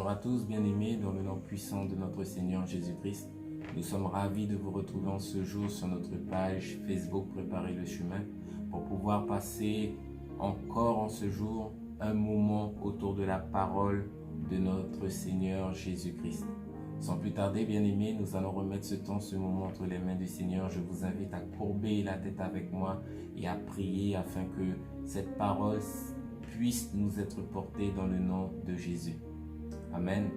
Bonjour à tous, bien-aimés, dans le nom puissant de notre Seigneur Jésus-Christ. Nous sommes ravis de vous retrouver en ce jour sur notre page Facebook Préparer le chemin pour pouvoir passer encore en ce jour un moment autour de la parole de notre Seigneur Jésus-Christ. Sans plus tarder, bien-aimés, nous allons remettre ce moment entre les mains du Seigneur. Je vous invite à courber la tête avec moi et à prier afin que cette parole puisse nous être portée dans le nom de Jésus. Amen.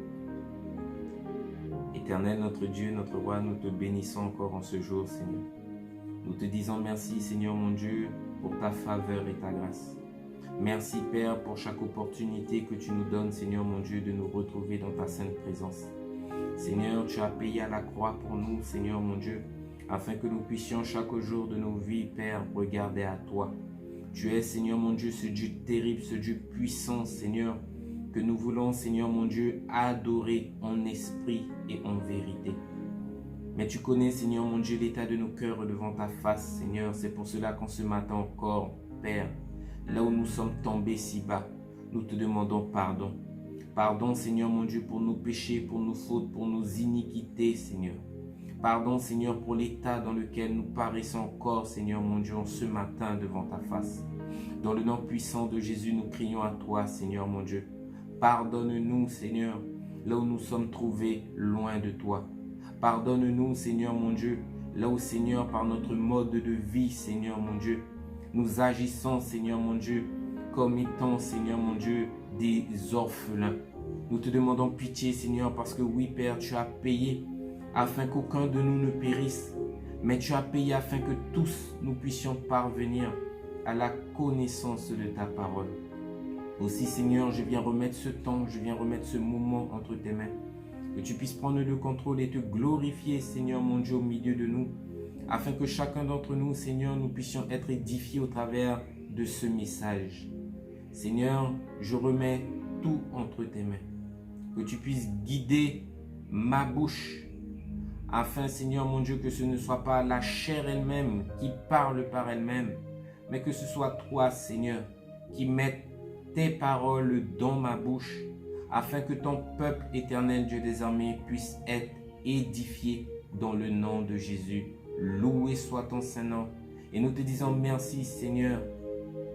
Éternel notre Dieu, notre roi, nous te bénissons encore en ce jour, Seigneur. Nous te disons merci, Seigneur mon Dieu, pour ta faveur et ta grâce. Merci, Père, pour chaque opportunité que tu nous donnes, Seigneur mon Dieu, de nous retrouver dans ta sainte présence. Seigneur, tu as payé à la croix pour nous, Seigneur mon Dieu, afin que nous puissions chaque jour de nos vies, Père, regarder à toi. Tu es, Seigneur mon Dieu, ce Dieu terrible, ce Dieu puissant, Seigneur, que nous voulons, Seigneur mon Dieu, adorer en esprit et en vérité. Mais tu connais, Seigneur mon Dieu, l'état de nos cœurs devant ta face, Seigneur. C'est pour cela qu'en ce matin encore, Père, là où nous sommes tombés si bas, nous te demandons pardon. Pardon, Seigneur mon Dieu, pour nos péchés, pour nos fautes, pour nos iniquités, Seigneur. Pardon, Seigneur, pour l'état dans lequel nous paraissons encore, Seigneur mon Dieu, en ce matin devant ta face. Dans le nom puissant de Jésus, nous crions à toi, Seigneur mon Dieu. Pardonne-nous, Seigneur, là où nous sommes trouvés loin de toi. Pardonne-nous, Seigneur mon Dieu, là où, Seigneur, par notre mode de vie, Seigneur mon Dieu, nous agissons, Seigneur mon Dieu, comme étant, Seigneur mon Dieu, des orphelins. Nous te demandons pitié, Seigneur, parce que oui, Père, tu as payé afin qu'aucun de nous ne périsse, mais tu as payé afin que tous nous puissions parvenir à la connaissance de ta parole. Aussi, Seigneur, je viens remettre ce temps, je viens remettre ce moment entre tes mains. Que tu puisses prendre le contrôle et te glorifier, Seigneur mon Dieu, au milieu de nous, afin que chacun d'entre nous, Seigneur, nous puissions être édifiés au travers de ce message. Seigneur, je remets tout entre tes mains. Que tu puisses guider ma bouche, afin, Seigneur mon Dieu, que ce ne soit pas la chair elle-même qui parle par elle-même, mais que ce soit toi, Seigneur, qui mette tes paroles dans ma bouche, afin que ton peuple éternel, Dieu des armées, puisse être édifié dans le nom de Jésus. Loué soit ton Saint-Nom. Et nous te disons merci, Seigneur,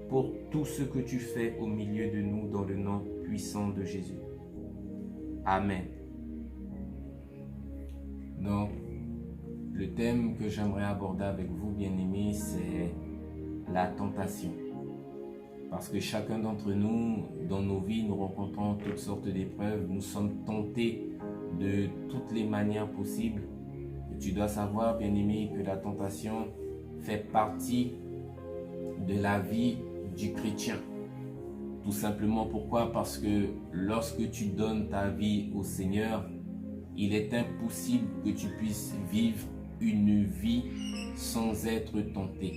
pour tout ce que tu fais au milieu de nous dans le nom puissant de Jésus. Amen. Donc, le thème que j'aimerais aborder avec vous, bien-aimés, c'est la tentation. Parce que chacun d'entre nous, dans nos vies, nous rencontrons toutes sortes d'épreuves. Nous sommes tentés de toutes les manières possibles. Et tu dois savoir, bien-aimé, que la tentation fait partie de la vie du chrétien. Tout simplement pourquoi? Parce que lorsque tu donnes ta vie au Seigneur, il est impossible que tu puisses vivre une vie sans être tenté.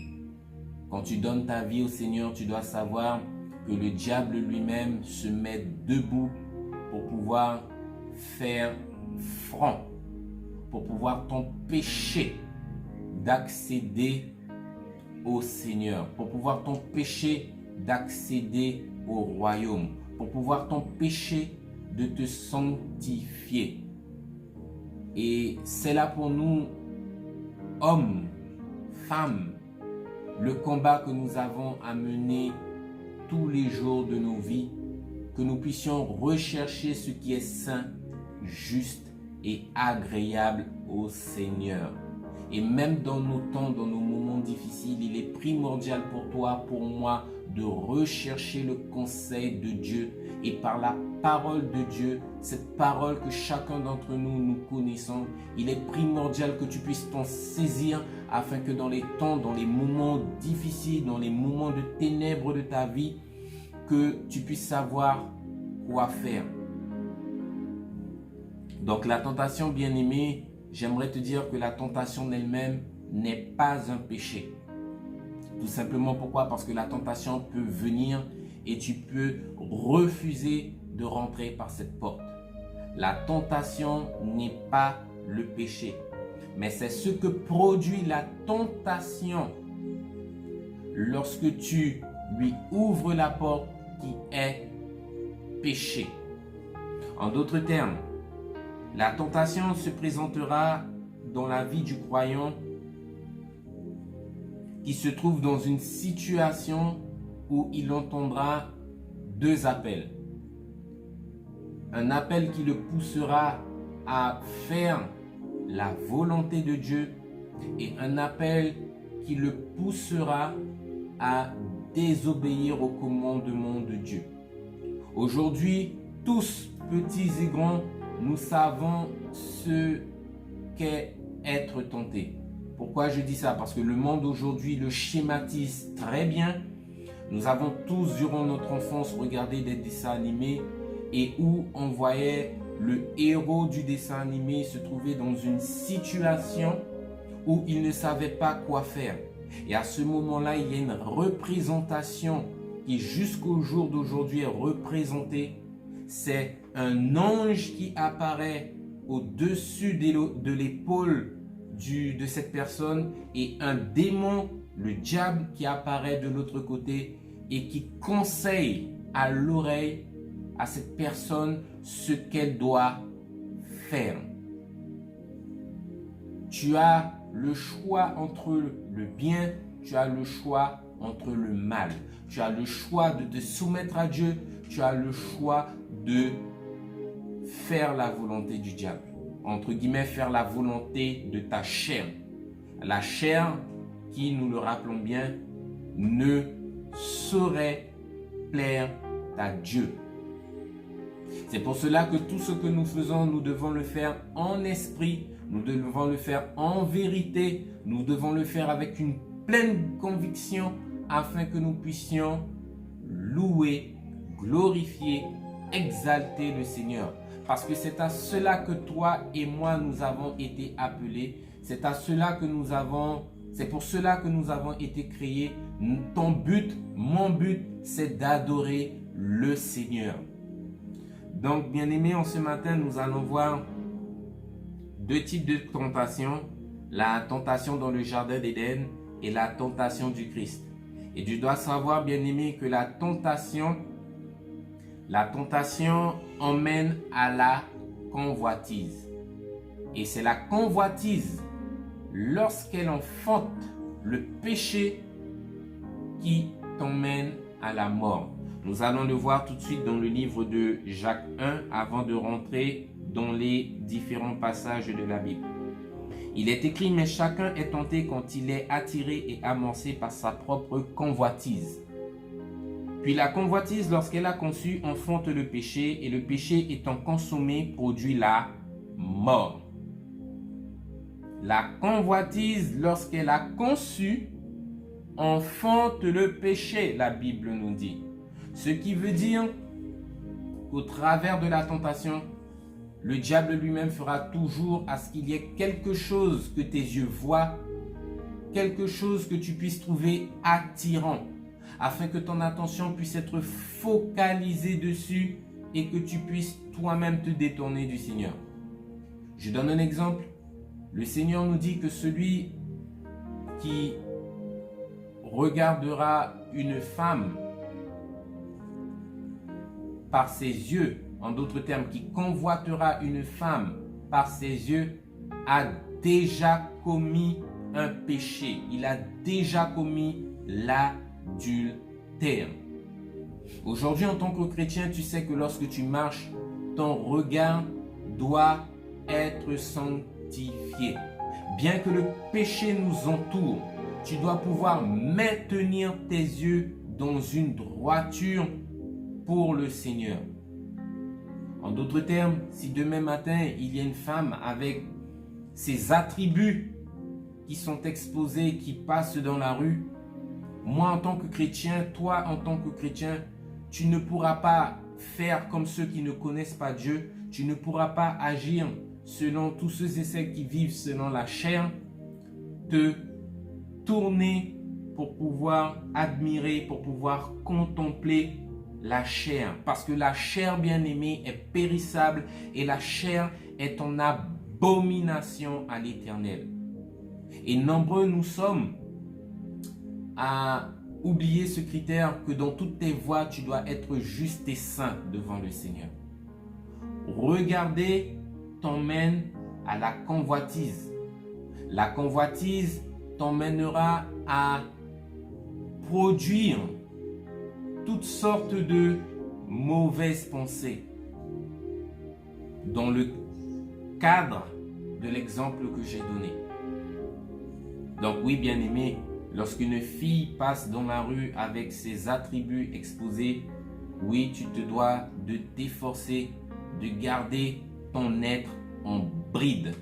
Quand tu donnes ta vie au Seigneur, tu dois savoir que le diable lui-même se met debout pour pouvoir faire front, pour pouvoir t'empêcher d'accéder au Seigneur, pour pouvoir t'empêcher d'accéder au royaume, pour pouvoir t'empêcher de te sanctifier. Et c'est là pour nous, hommes, femmes, le combat que nous avons à mener tous les jours de nos vies, que nous puissions rechercher ce qui est saint, juste et agréable au Seigneur. Et même dans nos temps, dans nos moments difficiles, il est primordial pour toi, pour moi, de rechercher le conseil de Dieu. Et par la parole de Dieu, cette parole que chacun d'entre nous connaissons, il est primordial que tu puisses t'en saisir afin que dans les temps, dans les moments difficiles, dans les moments de ténèbres de ta vie, que tu puisses savoir quoi faire. Donc la tentation, bien-aimée, j'aimerais te dire que la tentation elle-même n'est pas un péché. Tout simplement pourquoi? Parce que la tentation peut venir et tu peux refuser de rentrer par cette porte. La tentation n'est pas le péché, mais c'est ce que produit la tentation lorsque tu lui ouvres la porte qui est péché. En d'autres termes, la tentation se présentera dans la vie du croyant qui se trouve dans une situation où il entendra deux appels. Un appel qui le poussera à faire la volonté de Dieu et un appel qui le poussera à désobéir au commandement de Dieu. Aujourd'hui, tous, petits et grands, nous savons ce qu'est être tenté. Pourquoi je dis ça? Parce que le monde aujourd'hui le schématise très bien. Nous avons tous, durant notre enfance, regardé des dessins animés et où on voyait le héros du dessin animé se trouver dans une situation où il ne savait pas quoi faire. Et à ce moment-là, il y a une représentation qui jusqu'au jour d'aujourd'hui est représentée. C'est un ange qui apparaît au-dessus de l'épaule de cette personne et un démon, le diable, qui apparaît de l'autre côté et qui conseille à l'oreille à cette personne ce qu'elle doit faire. Tu as le choix entre le bien, tu as le choix entre le mal. Tu as le choix de te soumettre à Dieu, tu as le choix de faire la volonté du diable. Entre guillemets, faire la volonté de ta chair. La chair qui, nous le rappelons bien, ne saurait plaire à Dieu. C'est pour cela que tout ce que nous faisons, nous devons le faire en esprit, nous devons le faire en vérité, nous devons le faire avec une pleine conviction afin que nous puissions louer, glorifier, exalter le Seigneur. Parce que c'est à cela que toi et moi nous avons été appelés. C'est à cela que c'est pour cela que nous avons été créés. Ton but, mon but, c'est d'adorer le Seigneur. Donc, bien-aimés, en ce matin, nous allons voir deux types de tentations. La tentation dans le jardin d'Éden et la tentation du Christ. Et tu dois savoir, bien-aimé, que la tentation emmène à la convoitise. Et c'est la convoitise, lorsqu'elle enfante le péché, qui t'emmène à la mort. Nous allons le voir tout de suite dans le livre de Jacques 1 avant de rentrer dans les différents passages de la Bible. Il est écrit, mais chacun est tenté quand il est attiré et amorcé par sa propre convoitise. Puis la convoitise, lorsqu'elle a conçu, enfante le péché, et le péché étant consommé, produit la mort. La convoitise, lorsqu'elle a conçu, enfante le péché, la Bible nous dit. Ce qui veut dire qu'au travers de la tentation, le diable lui-même fera toujours à ce qu'il y ait quelque chose que tes yeux voient, quelque chose que tu puisses trouver attirant, afin que ton attention puisse être focalisée dessus et que tu puisses toi-même te détourner du Seigneur. Je donne un exemple. Le Seigneur nous dit que celui qui regardera une femme par ses yeux, en d'autres termes, qui convoitera une femme par ses yeux, a déjà commis un péché. Il a déjà commis l'adultère. Aujourd'hui, en tant que chrétien, tu sais que lorsque tu marches, ton regard doit être sanctifié. Bien que le péché nous entoure, tu dois pouvoir maintenir tes yeux dans une droiture pour le Seigneur. En d'autres termes, si demain matin, il y a une femme avec ses attributs qui sont exposés, qui passent dans la rue, moi en tant que chrétien, toi en tant que chrétien, tu ne pourras pas faire comme ceux qui ne connaissent pas Dieu. Tu ne pourras pas agir selon tous ceux et celles qui vivent selon la chair, te tourner pour pouvoir admirer, pour pouvoir contempler la chair. Parce que la chair, bien-aimée, est périssable et la chair est en abomination à l'Éternel. Et nombreux nous sommes à oublier ce critère que dans toutes tes voies, tu dois être juste et saint devant le Seigneur. Regarder t'emmène à la convoitise. La convoitise t'emmènera à produire toutes sortes de mauvaises pensées. Dans le cadre de l'exemple que j'ai donné. Donc oui, bien-aimé, lorsqu'une fille passe dans la rue avec ses attributs exposés, oui, tu te dois de t'efforcer de garder ton être en bride,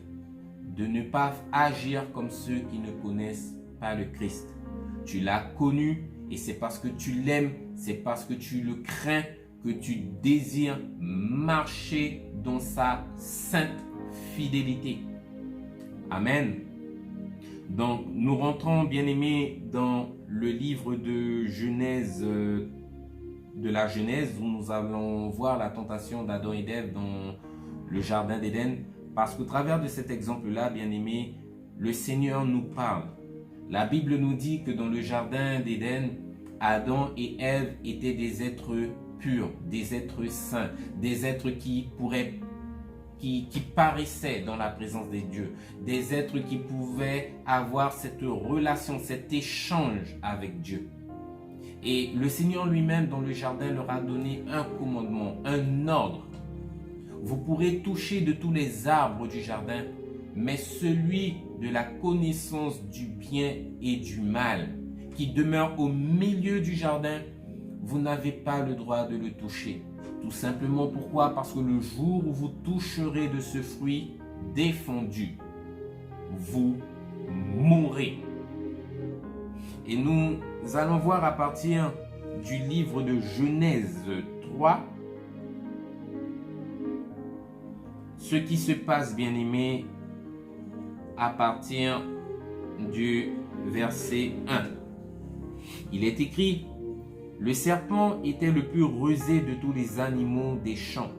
de ne pas agir comme ceux qui ne connaissent pas le Christ. Tu l'as connu et c'est parce que tu l'aimes, c'est parce que tu le crains que tu désires marcher dans sa sainte fidélité. Amen. Donc, nous rentrons, bien-aimés, dans le livre de Genèse, de la Genèse, où nous allons voir la tentation d'Adam et d'Ève dans le jardin d'Éden. Parce qu'au travers de cet exemple-là, bien-aimés, le Seigneur nous parle. La Bible nous dit que dans le jardin d'Éden, Adam et Ève étaient des êtres purs, des êtres saints, des êtres qui paraissaient dans la présence des dieux, des êtres qui pouvaient avoir cette relation, cet échange avec Dieu. Et le Seigneur lui-même dans le jardin leur a donné un commandement, un ordre. Vous pourrez toucher de tous les arbres du jardin, mais celui de la connaissance du bien et du mal, qui demeure au milieu du jardin, vous n'avez pas le droit de le toucher. Tout simplement pourquoi? Parce que le jour où vous toucherez de ce fruit défendu, vous mourrez. Et nous allons voir à partir du livre de Genèse 3 ce qui se passe, bien-aimé, à partir du verset 1. Il est écrit: le serpent était le plus rusé de tous les animaux des champs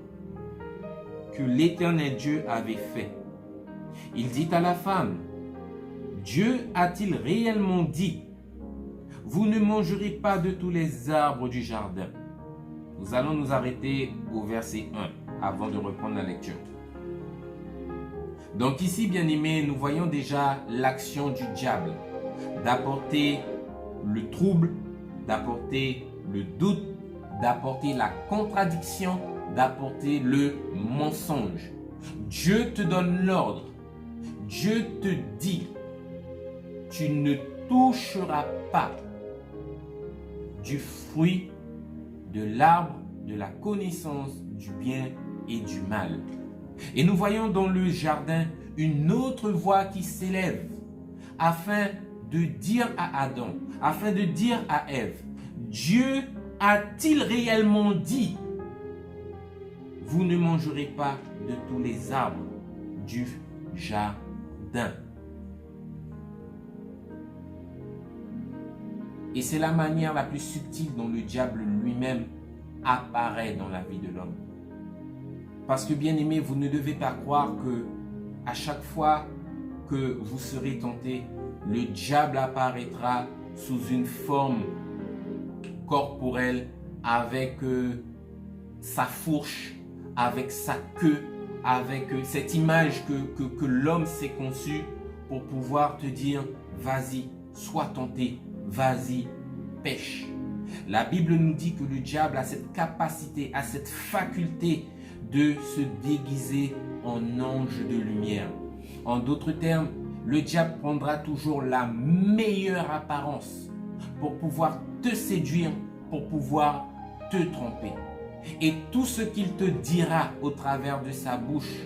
que l'Éternel Dieu avait fait. Il dit à la femme: Dieu a-t-il réellement dit, vous ne mangerez pas de tous les arbres du jardin? Nous allons nous arrêter au verset 1 avant de reprendre la lecture. Donc ici, bien-aimés, nous voyons déjà l'action du diable d'apporter le trouble, d'apporter le doute, d'apporter la contradiction, d'apporter le mensonge. Dieu te donne l'ordre. Dieu te dit, tu ne toucheras pas du fruit de l'arbre de la connaissance du bien et du mal. Et nous voyons dans le jardin une autre voix qui s'élève afin de dire à Adam, afin de dire à Ève, Dieu a-t-il réellement dit, vous ne mangerez pas de tous les arbres du jardin? Et c'est la manière la plus subtile dont le diable lui-même apparaît dans la vie de l'homme. Parce que, bien aimé, vous ne devez pas croire que à chaque fois que vous serez tenté, le diable apparaîtra sous une forme corporelle avec sa fourche, avec sa queue, avec cette image que l'homme s'est conçue pour pouvoir te dire, vas-y, sois tenté, vas-y, pêche. La Bible nous dit que le diable a cette capacité, a cette faculté de se déguiser en ange de lumière. En d'autres termes, le diable prendra toujours la meilleure apparence pour pouvoir te séduire, pour pouvoir te tromper. Et tout ce qu'il te dira au travers de sa bouche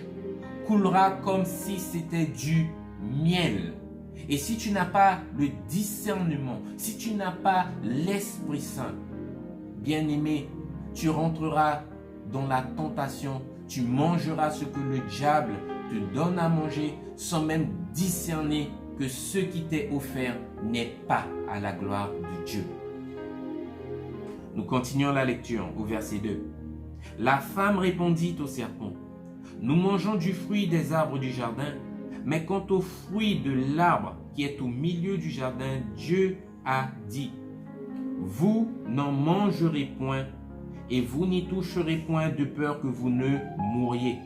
coulera comme si c'était du miel. Et si tu n'as pas le discernement, si tu n'as pas l'Esprit Saint, bien-aimé, tu rentreras dans la tentation, tu mangeras ce que le diable te donne à manger sans même discerner que ce qui t'est offert n'est pas à la gloire de Dieu. Nous continuons la lecture au verset 2. La femme répondit au serpent, nous mangeons du fruit des arbres du jardin, mais quant au fruit de l'arbre qui est au milieu du jardin, Dieu a dit, vous n'en mangerez point, et vous n'y toucherez point de peur que vous ne mouriez.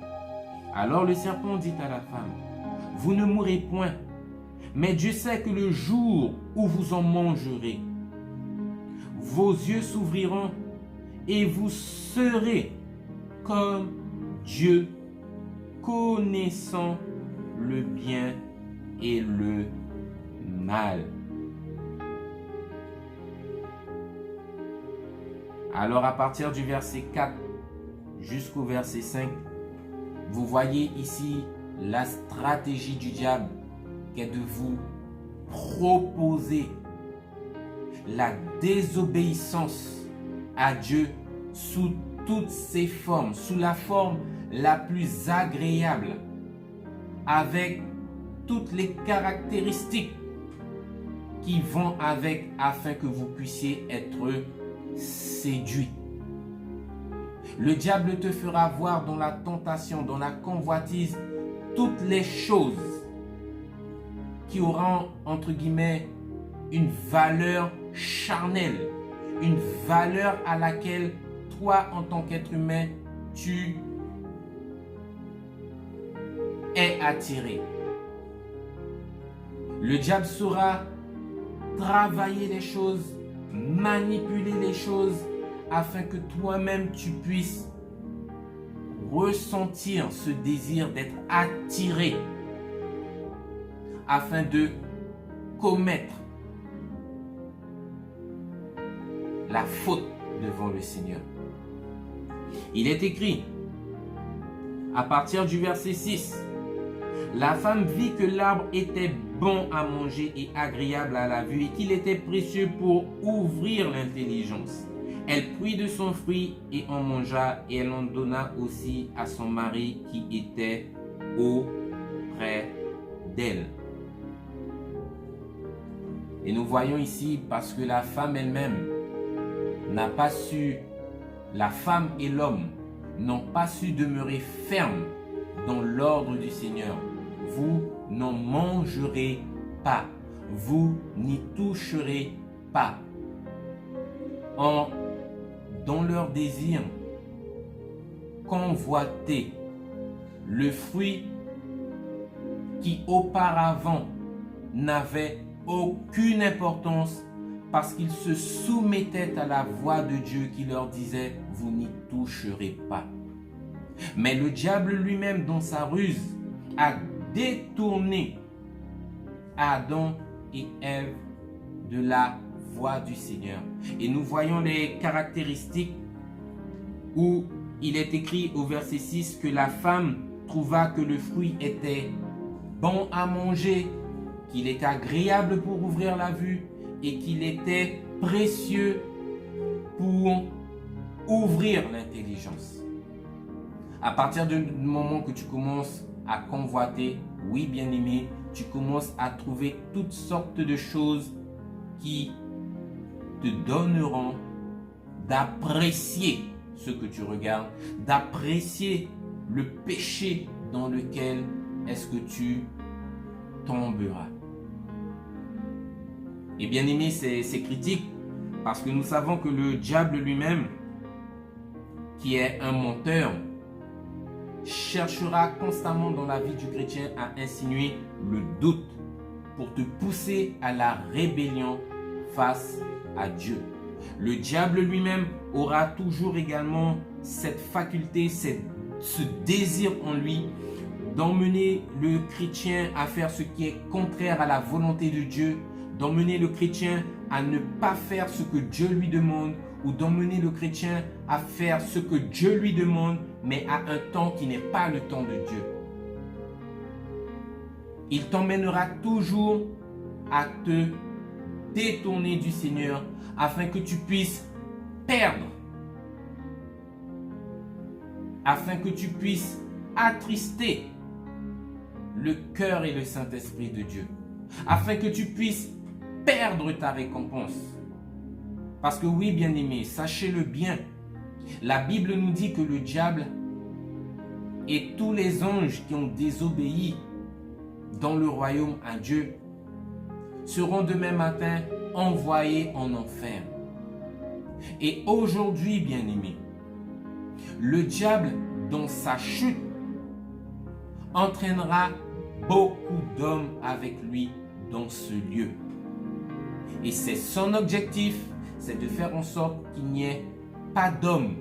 Alors le serpent dit à la femme, vous ne mourrez point, mais Dieu sait que le jour où vous en mangerez, vos yeux s'ouvriront et vous serez comme Dieu, connaissant le bien et le mal. Alors à partir du verset 4 jusqu'au verset 5, vous voyez ici la stratégie du diable qui est de vous proposer la désobéissance à Dieu sous toutes ses formes, sous la forme la plus agréable, avec toutes les caractéristiques qui vont avec afin que vous puissiez être séduit. Le diable te fera voir dans la tentation, dans la convoitise, toutes les choses qui auront, entre guillemets, une valeur charnelle, une valeur à laquelle toi, en tant qu'être humain, tu es attiré. Le diable saura travailler les choses, manipuler les choses, afin que toi-même tu puisses ressentir ce désir d'être attiré, afin de commettre la faute devant le Seigneur. Il est écrit, à partir du verset 6, la femme vit que l'arbre était bon à manger et agréable à la vue et qu'il était précieux pour ouvrir l'intelligence. Elle prit de son fruit et en mangea, et elle en donna aussi à son mari qui était auprès d'elle. Et nous voyons ici, parce que la femme elle-même n'a pas su, la femme et l'homme n'ont pas su demeurer fermes dans l'ordre du Seigneur. Vous n'en mangerez pas, vous n'y toucherez pas. Dans leur désir, convoiter le fruit qui auparavant n'avait aucune importance, parce qu'ils se soumettaient à la voix de Dieu qui leur disait « Vous n'y toucherez pas ». Mais le diable lui-même, dans sa ruse, a détourné Adam et Ève de la voix du Seigneur. Et nous voyons les caractéristiques où il est écrit au verset 6 que la femme trouva que le fruit était bon à manger, qu'il était agréable pour ouvrir la vue et qu'il était précieux pour ouvrir l'intelligence. À partir du moment que tu commences à convoiter, oui bien-aimé, tu commences à trouver toutes sortes de choses qui te donneront d'apprécier ce que tu regardes, d'apprécier le péché dans lequel est-ce que tu tomberas. Et bien aimé, c'est critique parce que nous savons que le diable lui-même, qui est un menteur, cherchera constamment dans la vie du chrétien à insinuer le doute pour te pousser à la rébellion face à Dieu. Le diable lui-même aura toujours également cette faculté, ce désir en lui d'emmener le chrétien à faire ce qui est contraire à la volonté de Dieu, d'emmener le chrétien à ne pas faire ce que Dieu lui demande, ou d'emmener le chrétien à faire ce que Dieu lui demande, mais à un temps qui n'est pas le temps de Dieu. Il t'emmènera toujours à te détourner du Seigneur afin que tu puisses perdre, afin que tu puisses attrister le cœur et le Saint-Esprit de Dieu, afin que tu puisses perdre ta récompense. Parce que oui, bien-aimés, sachez-le bien, la Bible nous dit que le diable et tous les anges qui ont désobéi dans le royaume à Dieu seront demain matin envoyés en enfer. Et aujourd'hui, bien-aimés, Le diable, dans sa chute, entraînera beaucoup d'hommes avec lui dans ce lieu. Et c'est son objectif, c'est de faire en sorte qu'il n'y ait pas d'hommes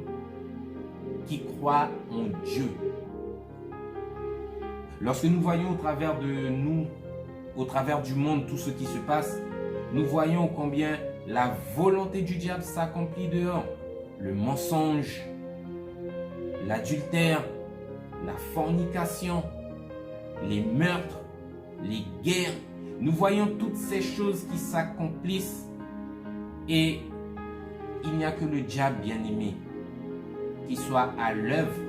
qui croient en Dieu. Lorsque nous voyons au travers de nous, au travers du monde, tout ce qui se passe, nous voyons combien la volonté du diable s'accomplit dehors. Le mensonge, l'adultère, la fornication, les meurtres, les guerres. Nous voyons toutes ces choses qui s'accomplissent et il n'y a que le diable bien-aimé qui soit à l'œuvre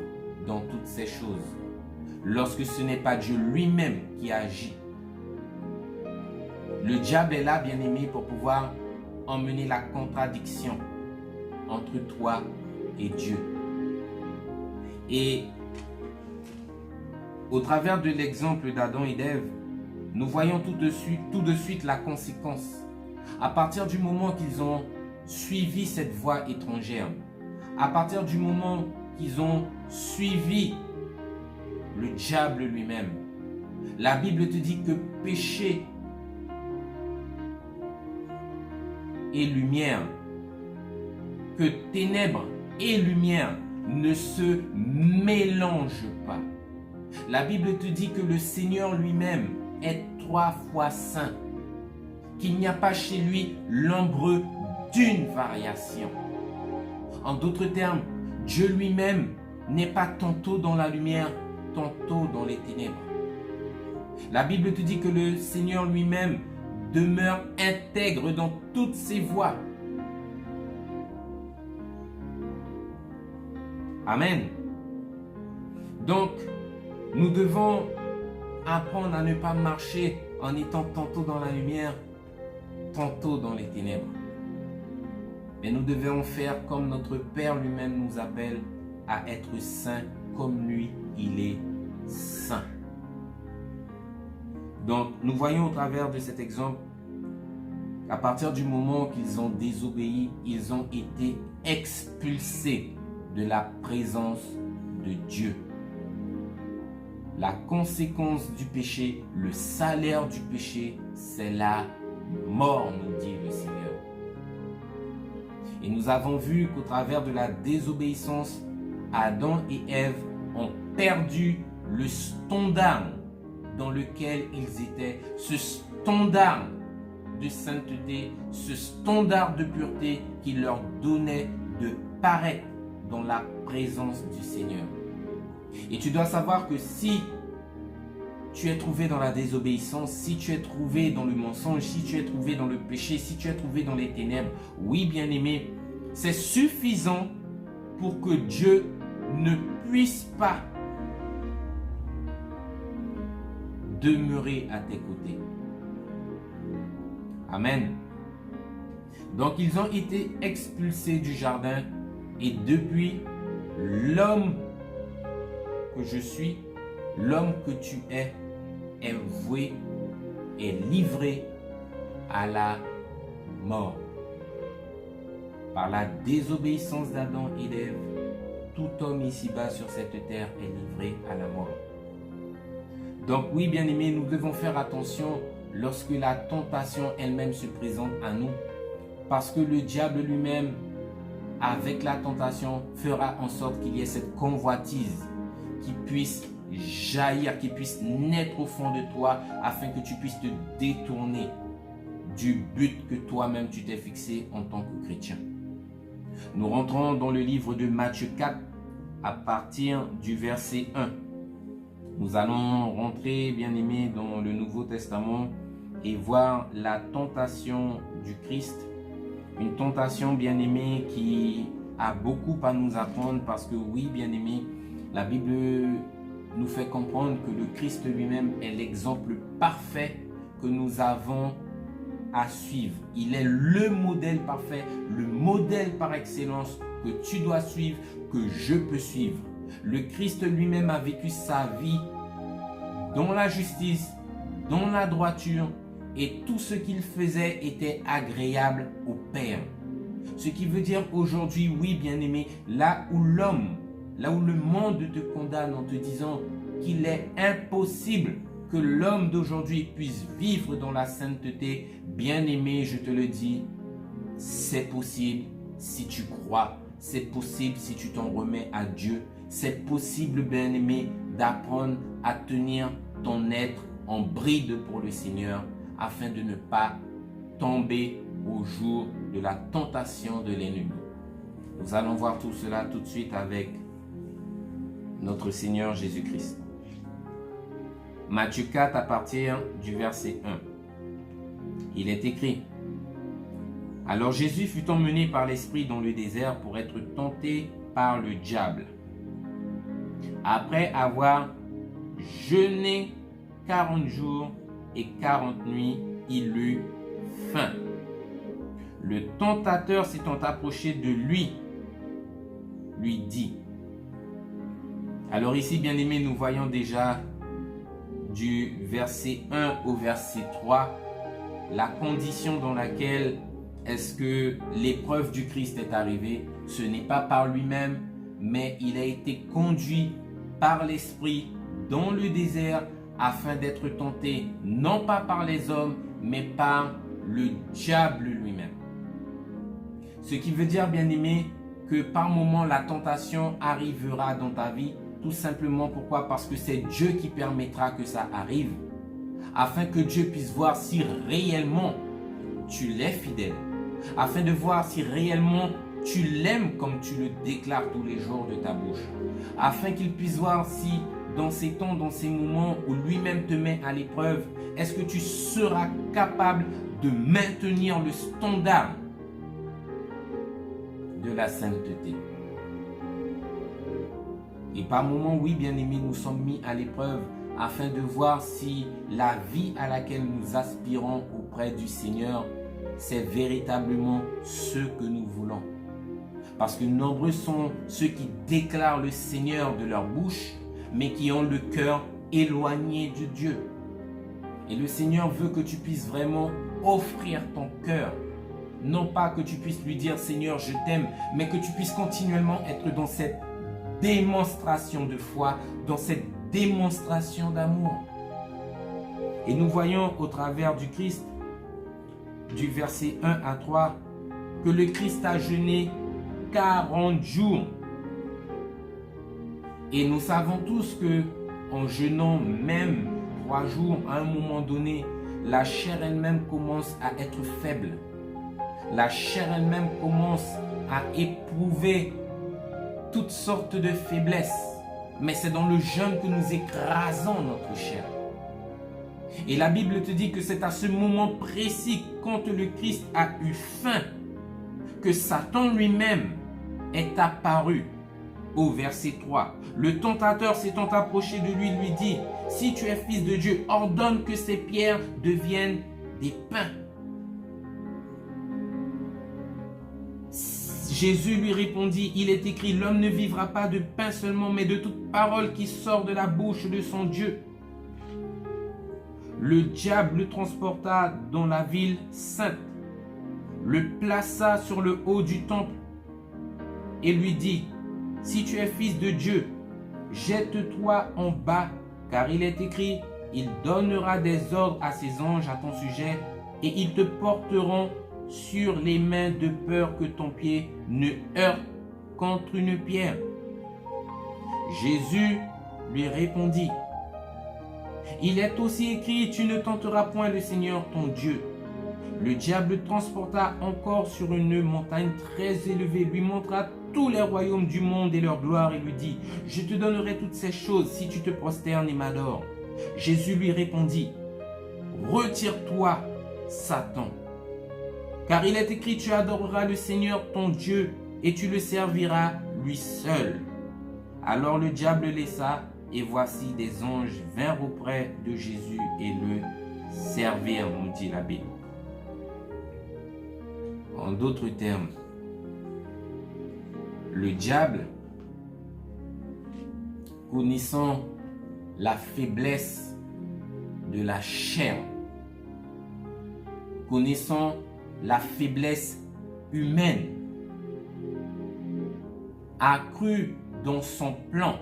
dans toutes ces choses, lorsque ce n'est pas Dieu lui-même qui agit. Le diable est là, bien-aimé, pour pouvoir emmener la contradiction entre toi et Dieu. Et au travers de l'exemple d'Adam et d'Ève, nous voyons tout de suite la conséquence. À partir du moment qu'ils ont suivi cette voie étrangère, à partir du moment qu'ils ont suivi le diable lui-même, la Bible te dit que péché et lumière, que ténèbres et lumière ne se mélangent pas. La Bible te dit que le Seigneur lui-même est 3 fois saint, qu'il n'y a pas chez lui l'ombre d'une variation. En d'autres termes, Dieu lui-même n'est pas tantôt dans la lumière, tantôt dans les ténèbres. La Bible te dit que le Seigneur lui-même demeure intègre dans toutes ses voies. Amen. Donc, nous devons apprendre à ne pas marcher en étant tantôt dans la lumière, tantôt dans les ténèbres. Mais nous devons faire comme notre Père lui-même nous appelle à être saint comme lui, il est saint. Donc, nous voyons au travers de cet exemple, à partir du moment qu'ils ont désobéi, ils ont été expulsés de la présence de Dieu. La conséquence du péché, le salaire du péché, c'est la mort, nous dit le Seigneur. Et nous avons vu qu'au travers de la désobéissance, Adam et Ève ont perdu le standard dans lequel ils étaient, ce standard de sainteté, ce standard de pureté qui leur donnait de paraître dans la présence du Seigneur. Et tu dois savoir que si tu es trouvé dans la désobéissance, si tu es trouvé dans le mensonge, si tu es trouvé dans le péché, si tu es trouvé dans les ténèbres, oui, bien-aimé, c'est suffisant pour que Dieu ne puisse pas demeurer à tes côtés. Amen. Donc, ils ont été expulsés du jardin et depuis, l'homme que je suis, l'homme que tu es voué, est livré à la mort. Par la désobéissance d'Adam et d'Ève, tout homme ici-bas sur cette terre est livré à la mort. Donc oui, bien-aimés, nous devons faire attention lorsque la tentation elle-même se présente à nous, parce que le diable lui-même, avec la tentation, fera en sorte qu'il y ait cette convoitise qui puisse jaillir, qui puisse naître au fond de toi, afin que tu puisses te détourner du but que toi-même tu t'es fixé en tant que chrétien. Nous rentrons dans le livre de Matthieu 4 à partir du verset 1. Nous allons rentrer, bien-aimés, dans le Nouveau Testament et voir la tentation du Christ. Une tentation, bien-aimée, qui a beaucoup à nous apprendre parce que oui, bien-aimés, la Bible nous fait comprendre que le Christ lui-même est l'exemple parfait que nous avons à suivre. Il est le modèle parfait, le modèle par excellence que tu dois suivre, que je peux suivre. Le Christ lui-même a vécu sa vie dans la justice, dans la droiture, et tout ce qu'il faisait était agréable au Père. Ce qui veut dire aujourd'hui, oui, bien-aimé, là où l'homme, là où le monde te condamne en te disant qu'il est impossible que l'homme d'aujourd'hui puisse vivre dans la sainteté, bien-aimé, je te le dis, c'est possible si tu crois, c'est possible si tu t'en remets à Dieu, c'est possible, bien-aimé, d'apprendre à tenir ton être en bride pour le Seigneur afin de ne pas tomber au jour de la tentation de l'ennemi. Nous allons voir tout cela tout de suite avec notre Seigneur Jésus-Christ. Matthieu 4 à partir du verset 1. Il est écrit: Alors Jésus fut emmené par l'Esprit dans le désert pour être tenté par le diable. Après avoir jeûné 40 jours et 40 nuits, il eut faim. Le tentateur s'étant approché de lui dit. Alors ici, bien aimé, nous voyons déjà du verset 1 au verset 3 la condition dans laquelle est-ce que l'épreuve du Christ est arrivée. Ce n'est pas par lui-même, mais il a été conduit par l'Esprit dans le désert afin d'être tenté, non pas par les hommes, mais par le diable lui-même. Ce qui veut dire, bien aimé, que par moment la tentation arrivera dans ta vie. Tout simplement pourquoi? Parce que c'est Dieu qui permettra que ça arrive, afin que Dieu puisse voir si réellement tu l'es fidèle, afin de voir si réellement tu l'aimes comme tu le déclares tous les jours de ta bouche, afin qu'il puisse voir si dans ces temps, dans ces moments où lui-même te met à l'épreuve, est-ce que tu seras capable de maintenir le standard de la sainteté. Et par moments, oui, bien aimés, nous sommes mis à l'épreuve afin de voir si la vie à laquelle nous aspirons auprès du Seigneur, c'est véritablement ce que nous voulons. Parce que nombreux sont ceux qui déclarent le Seigneur de leur bouche, mais qui ont le cœur éloigné de Dieu. Et le Seigneur veut que tu puisses vraiment offrir ton cœur. Non pas que tu puisses lui dire « Seigneur, je t'aime », mais que tu puisses continuellement être dans cette démonstration de foi, dans cette démonstration d'amour. Et nous voyons au travers du Christ, du verset 1 à 3, que le Christ a jeûné 40 jours. Et nous savons tous que en jeûnant même 3 jours, à un moment donné, la chair elle-même commence à être faible. La chair elle-même commence à éprouver toutes sortes de faiblesses. Mais c'est dans le jeûne que nous écrasons notre chair. Et la Bible te dit que c'est à ce moment précis, quand le Christ a eu faim, que Satan lui-même est apparu. Au verset 3, le tentateur s'étant approché de lui, lui dit: si tu es fils de Dieu, ordonne que ces pierres deviennent des pains. Jésus lui répondit: il est écrit, l'homme ne vivra pas de pain seulement, mais de toute parole qui sort de la bouche de son Dieu. Le diable le transporta dans la ville sainte, le plaça sur le haut du temple et lui dit: si tu es fils de Dieu, jette-toi en bas, car il est écrit, il donnera des ordres à ses anges à ton sujet, et ils te porteront sur les mains de peur que ton pied ne heurte contre une pierre. Jésus lui répondit: il est aussi écrit, tu ne tenteras point le Seigneur ton Dieu. Le diable le transporta encore sur une montagne très élevée, lui montra tous les royaumes du monde et leur gloire, et lui dit: je te donnerai toutes ces choses si tu te prosternes et m'adores. Jésus lui répondit: retire-toi, Satan, car il est écrit, tu adoreras le Seigneur ton Dieu et tu le serviras lui seul. Alors le diable le laissa, et voici des anges vinrent auprès de Jésus et le servirent, nous dit la Bible. En d'autres termes, le diable, connaissant la faiblesse de la chair, connaissant la faiblesse humaine, a cru dans son plan,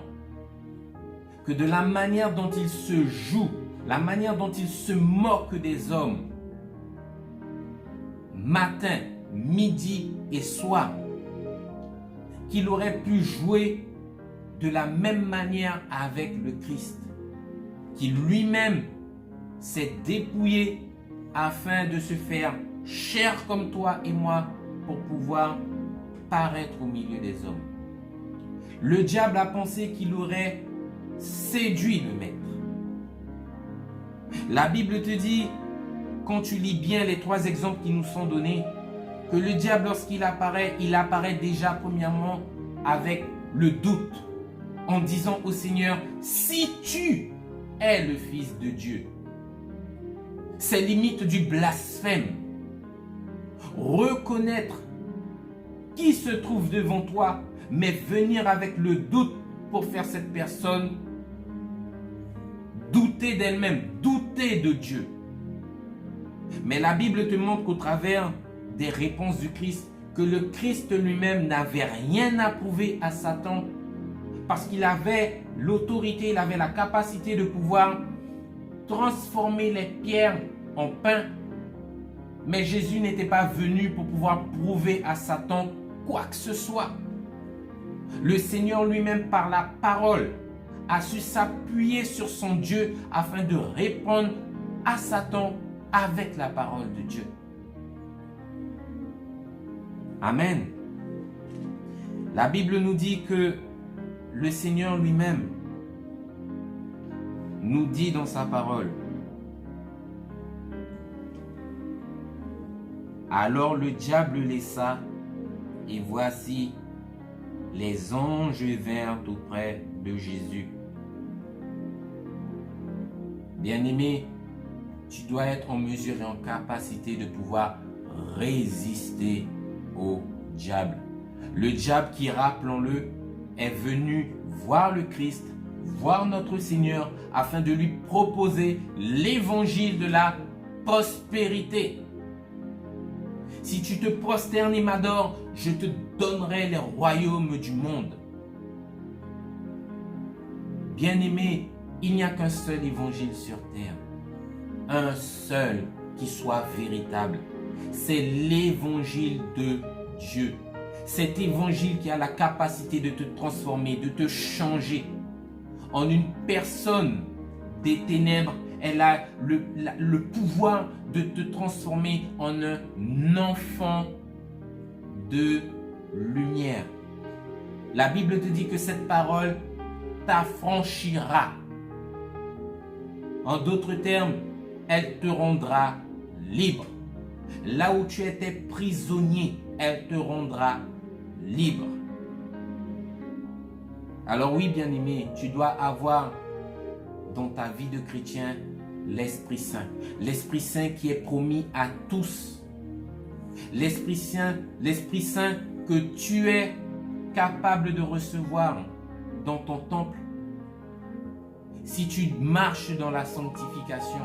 que de la manière dont il se joue, la manière dont il se moque des hommes, matin, midi et soir, qu'il aurait pu jouer de la même manière avec le Christ, qui lui-même s'est dépouillé afin de se faire chair comme toi et moi pour pouvoir paraître au milieu des hommes. Le diable a pensé qu'il aurait séduit le maître. La Bible te dit, quand tu lis bien les 3 exemples qui nous sont donnés, que le diable, lorsqu'il apparaît, il apparaît déjà premièrement avec le doute, en disant au Seigneur, si tu es le Fils de Dieu. C'est limite du blasphème. Reconnaître qui se trouve devant toi, mais venir avec le doute pour faire cette personne douter d'elle-même, douter de Dieu. Mais la Bible te montre qu'au travers des réponses du Christ, que le Christ lui-même n'avait rien à prouver à Satan, parce qu'il avait l'autorité, il avait la capacité de pouvoir transformer les pierres en pain. Mais Jésus n'était pas venu pour pouvoir prouver à Satan quoi que ce soit. Le Seigneur lui-même, par la parole, a su s'appuyer sur son Dieu afin de répondre à Satan avec la parole de Dieu. Amen. La Bible nous dit que le Seigneur lui-même nous dit dans sa parole, alors le diable laissa, et voici, les anges vinrent auprès de Jésus. Bien-aimé, tu dois être en mesure et en capacité de pouvoir résister au diable. Le diable qui, rappelons-le, est venu voir le Christ, voir notre Seigneur, afin de lui proposer l'évangile de la prospérité. Si tu te prosternes et m'adores, je te donnerai les royaumes du monde. Bien-aimé, il n'y a qu'un seul évangile sur terre. Un seul qui soit véritable. C'est l'évangile de Dieu. Cet évangile qui a la capacité de te transformer, de te changer en une personne des ténèbres. Elle a le pouvoir de te transformer en un enfant de lumière. La Bible te dit que cette parole t'affranchira. En d'autres termes, elle te rendra libre. Là où tu étais prisonnier, elle te rendra libre. Alors oui, bien-aimé, tu dois avoir dans ta vie de chrétien l'Esprit Saint. L'Esprit Saint qui est promis à tous. L'Esprit Saint que tu es capable de recevoir dans ton temple si tu marches dans la sanctification.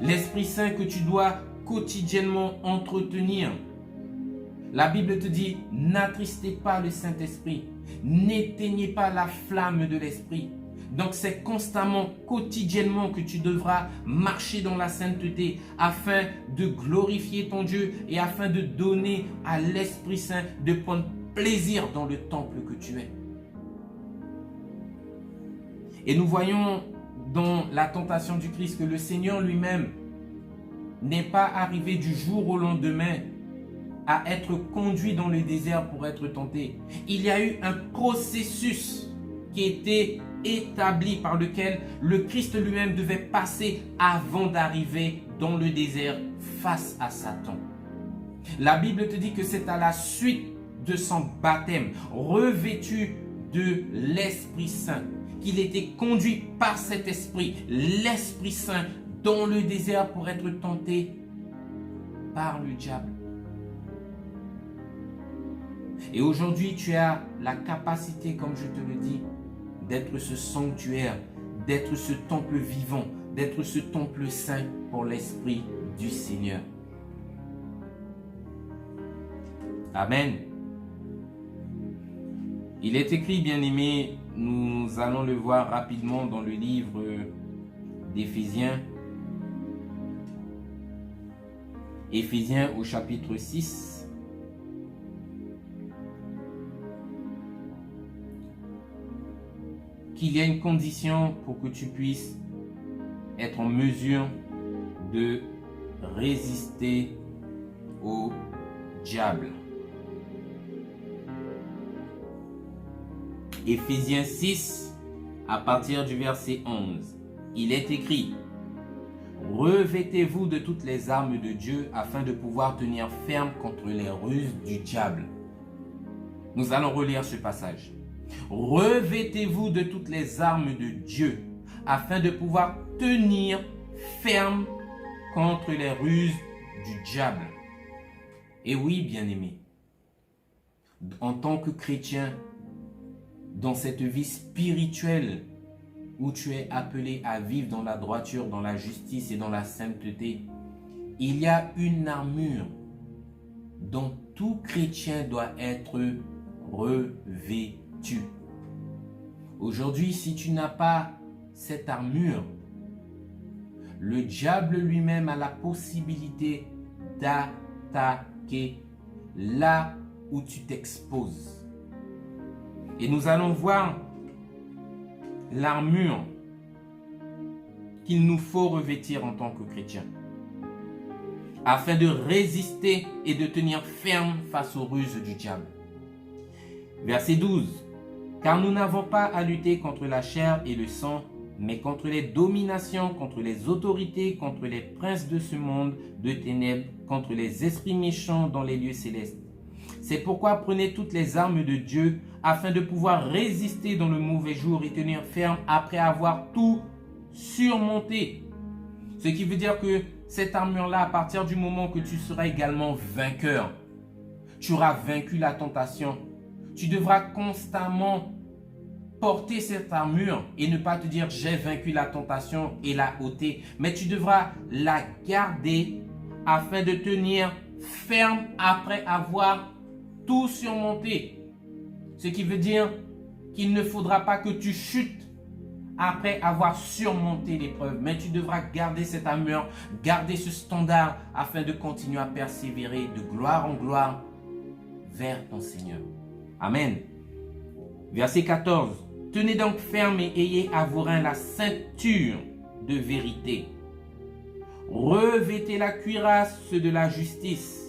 L'Esprit Saint que tu dois quotidiennement entretenir. La Bible te dit, n'attristez pas le Saint-Esprit, n'éteignez pas la flamme de l'Esprit. Donc c'est constamment, quotidiennement que tu devras marcher dans la sainteté afin de glorifier ton Dieu et afin de donner à l'Esprit Saint de prendre plaisir dans le temple que tu es. Et nous voyons dans la tentation du Christ que le Seigneur lui-même n'est pas arrivé du jour au lendemain à être conduit dans le désert pour être tenté. Il y a eu un processus qui était établi par lequel le Christ lui-même devait passer avant d'arriver dans le désert face à Satan. La Bible te dit que c'est à la suite de son baptême, revêtu de l'Esprit Saint, qu'il était conduit par cet esprit, l'Esprit Saint, dans le désert pour être tenté par le diable. Et aujourd'hui, tu as la capacité, comme je te le dis, d'être ce sanctuaire, d'être ce temple vivant, d'être ce temple saint pour l'Esprit du Seigneur. Amen. Il est écrit, bien-aimés, nous allons le voir rapidement dans le livre d'Éphésiens. Éphésiens au chapitre 6. Qu'il y a une condition pour que tu puisses être en mesure de résister au diable. Éphésiens 6, à partir du verset 11. Il est écrit: revêtez-vous de toutes les armes de Dieu afin de pouvoir tenir ferme contre les ruses du diable. Nous allons relire ce passage. Revêtez-vous de toutes les armes de Dieu afin de pouvoir tenir ferme contre les ruses du diable. Et oui, bien-aimé, en tant que chrétien, dans cette vie spirituelle où tu es appelé à vivre dans la droiture, dans la justice et dans la sainteté, il y a une armure dont tout chrétien doit être revêtu. Aujourd'hui, si tu n'as pas cette armure, le diable lui-même a la possibilité d'attaquer là où tu t'exposes. Et nous allons voir l'armure qu'il nous faut revêtir en tant que chrétiens, afin de résister et de tenir ferme face aux ruses du diable. Verset 12. Car nous n'avons pas à lutter contre la chair et le sang, mais contre les dominations, contre les autorités, contre les princes de ce monde de ténèbres, contre les esprits méchants dans les lieux célestes. C'est pourquoi prenez toutes les armes de Dieu afin de pouvoir résister dans le mauvais jour et tenir ferme après avoir tout surmonté. Ce qui veut dire que cette armure-là, à partir du moment que tu seras également vainqueur, tu auras vaincu la tentation. Tu devras constamment porter cette armure et ne pas te dire j'ai vaincu la tentation et la ôter, mais tu devras la garder afin de tenir ferme après avoir tout surmonté. Ce qui veut dire qu'il ne faudra pas que tu chutes après avoir surmonté l'épreuve, mais tu devras garder cette armure, garder ce standard afin de continuer à persévérer de gloire en gloire vers ton Seigneur. Amen. Verset 14. Tenez donc ferme et ayez à vos reins la ceinture de vérité. Revêtez la cuirasse de la justice.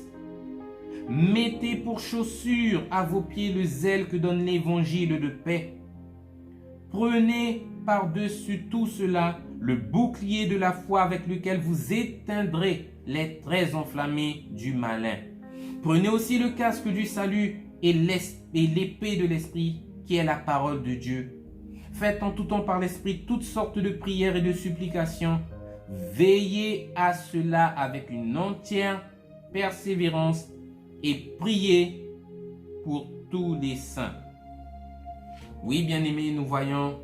Mettez pour chaussure à vos pieds le zèle que donne l'évangile de paix. Prenez par-dessus tout cela le bouclier de la foi avec lequel vous éteindrez les traits enflammés du malin. Prenez aussi le casque du salut et l'épée de l'esprit qui est la parole de Dieu. Faites en tout temps par l'esprit toutes sortes de prières et de supplications. Veillez à cela avec une entière persévérance et priez pour tous les saints. Oui, bien-aimés, nous voyons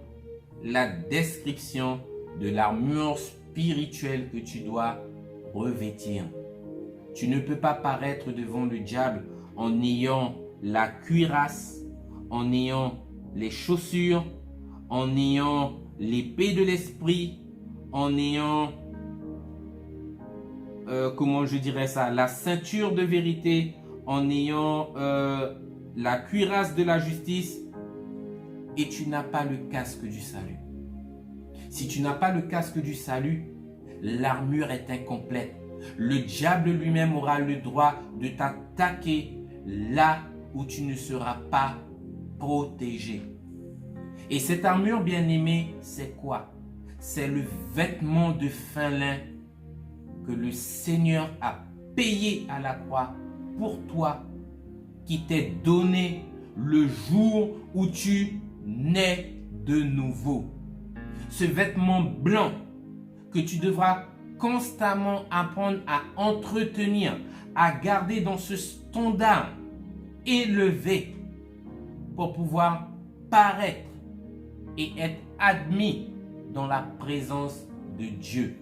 la description de l'armure spirituelle que tu dois revêtir. Tu ne peux pas paraître devant le diable en ayant la cuirasse, en ayant les chaussures, en ayant l'épée de l'esprit, en ayant, la ceinture de vérité, en ayant la cuirasse de la justice, et tu n'as pas le casque du salut. Si tu n'as pas le casque du salut, l'armure est incomplète. Le diable lui-même aura le droit de t'attaquer là où tu ne seras pas protégé. Et cette armure, bien-aimée, c'est quoi? C'est le vêtement de fin lin que le Seigneur a payé à la croix pour toi, qui t'est donné le jour où tu nais de nouveau. Ce vêtement blanc que tu devras constamment apprendre à entretenir, à garder dans ce standard élevé pour pouvoir paraître et être admis dans la présence de Dieu.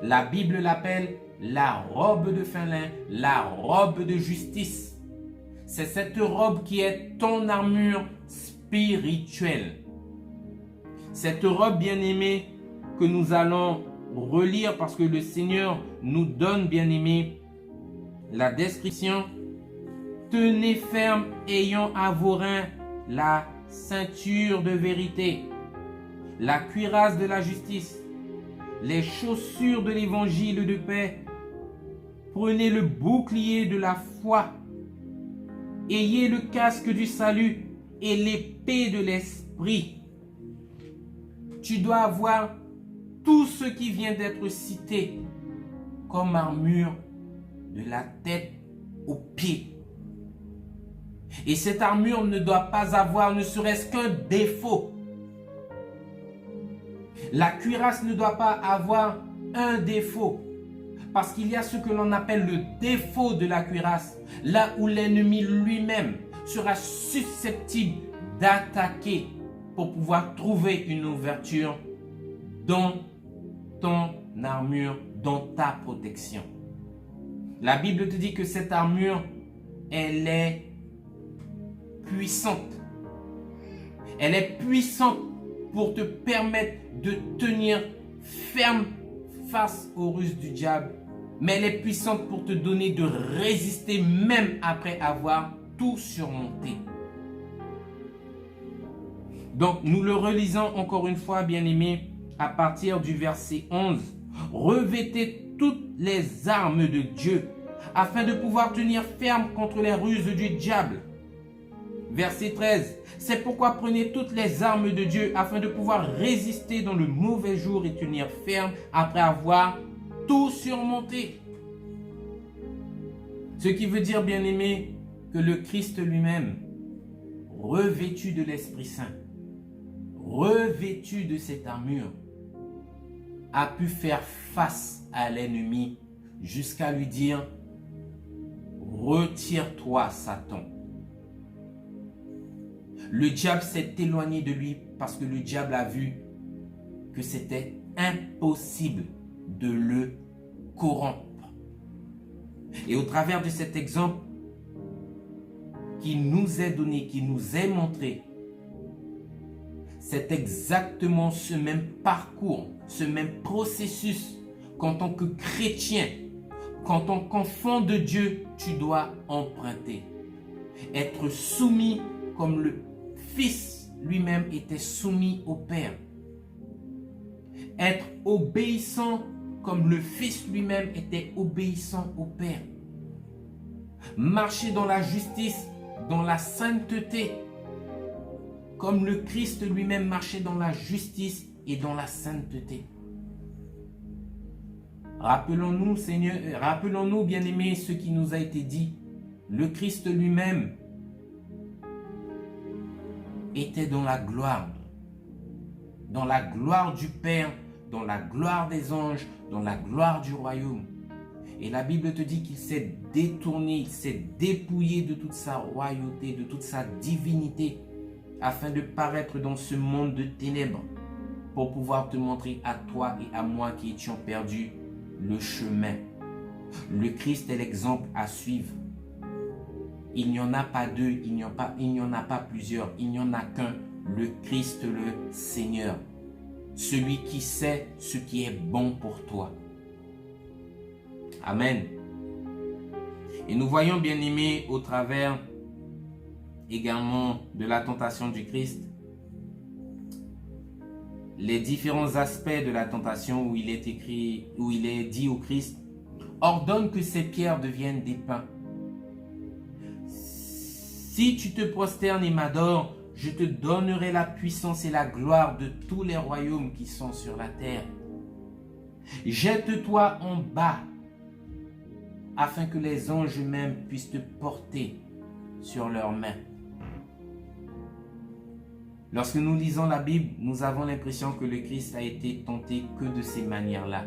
La Bible l'appelle la robe de fin lin, la robe de justice. c'est cette robe qui est ton armure spirituelle. Cette robe bien-aimée que nous allons relire parce que le Seigneur nous donne, bien-aimé, la description. Tenez ferme, ayant à vos reins la ceinture de vérité, la cuirasse de la justice, les chaussures de l'évangile de paix. Prenez le bouclier de la foi, ayez le casque du salut et l'épée de l'esprit. Tu dois avoir tout ce qui vient d'être cité comme armure de la tête aux pieds. Et cette armure ne doit pas avoir ne serait-ce qu'un défaut. La cuirasse ne doit pas avoir un défaut. Parce qu'il y a ce que l'on appelle le défaut de la cuirasse. Là où l'ennemi lui-même sera susceptible d'attaquer pour pouvoir trouver une ouverture dans ton armure, dans ta protection. La Bible te dit que cette armure, elle est puissante. Elle est puissante pour te permettre de tenir ferme face aux ruses du diable. Mais elle est puissante pour te donner de résister même après avoir tout surmonté. Donc nous le relisons encore une fois, bien-aimés, à partir du verset 11. Revêtez toutes les armes de Dieu afin de pouvoir tenir ferme contre les ruses du diable. Verset 13. C'est pourquoi prenez toutes les armes de Dieu afin de pouvoir résister dans le mauvais jour et tenir ferme après avoir tout surmonté. Ce qui veut dire, bien-aimé, que le Christ lui-même, revêtu de l'Esprit Saint, revêtu de cette armure, a pu faire face à l'ennemi jusqu'à lui dire « Retire-toi, Satan ». Le diable s'est éloigné de lui parce que le diable a vu que c'était impossible de le corrompre. Et au travers de cet exemple qui nous est donné, qui nous est montré, c'est exactement ce même parcours, ce même processus qu'en tant que chrétien, qu'en tant qu'enfant de Dieu, tu dois emprunter. Être soumis comme le Fils lui-même était soumis au Père. Être obéissant comme le Fils lui-même était obéissant au Père. Marcher dans la justice, dans la sainteté, comme le Christ lui-même marchait dans la justice et dans la sainteté. Rappelons-nous, Seigneur, rappelons-nous, bien-aimés, ce qui nous a été dit. Le Christ lui-même était dans la gloire du Père, dans la gloire des anges, dans la gloire du royaume. Et la Bible te dit qu'il s'est détourné, il s'est dépouillé de toute sa royauté, de toute sa divinité, afin de paraître dans ce monde de ténèbres, pour pouvoir te montrer à toi et à moi qui étions perdus le chemin. Le Christ est l'exemple à suivre. Il n'y en a pas deux, il n'y en a pas plusieurs, il n'y en a qu'un, le Christ le Seigneur. Celui qui sait ce qui est bon pour toi. Amen. Et nous voyons, bien-aimés, au travers également de la tentation du Christ, les différents aspects de la tentation où il est écrit, où il est dit au Christ, ordonne que ces pierres deviennent des pains. Si tu te prosternes et m'adores, je te donnerai la puissance et la gloire de tous les royaumes qui sont sur la terre. Jette-toi en bas, afin que les anges eux-mêmes puissent te porter sur leurs mains. Lorsque nous lisons la Bible, nous avons l'impression que le Christ a été tenté que de ces manières-là.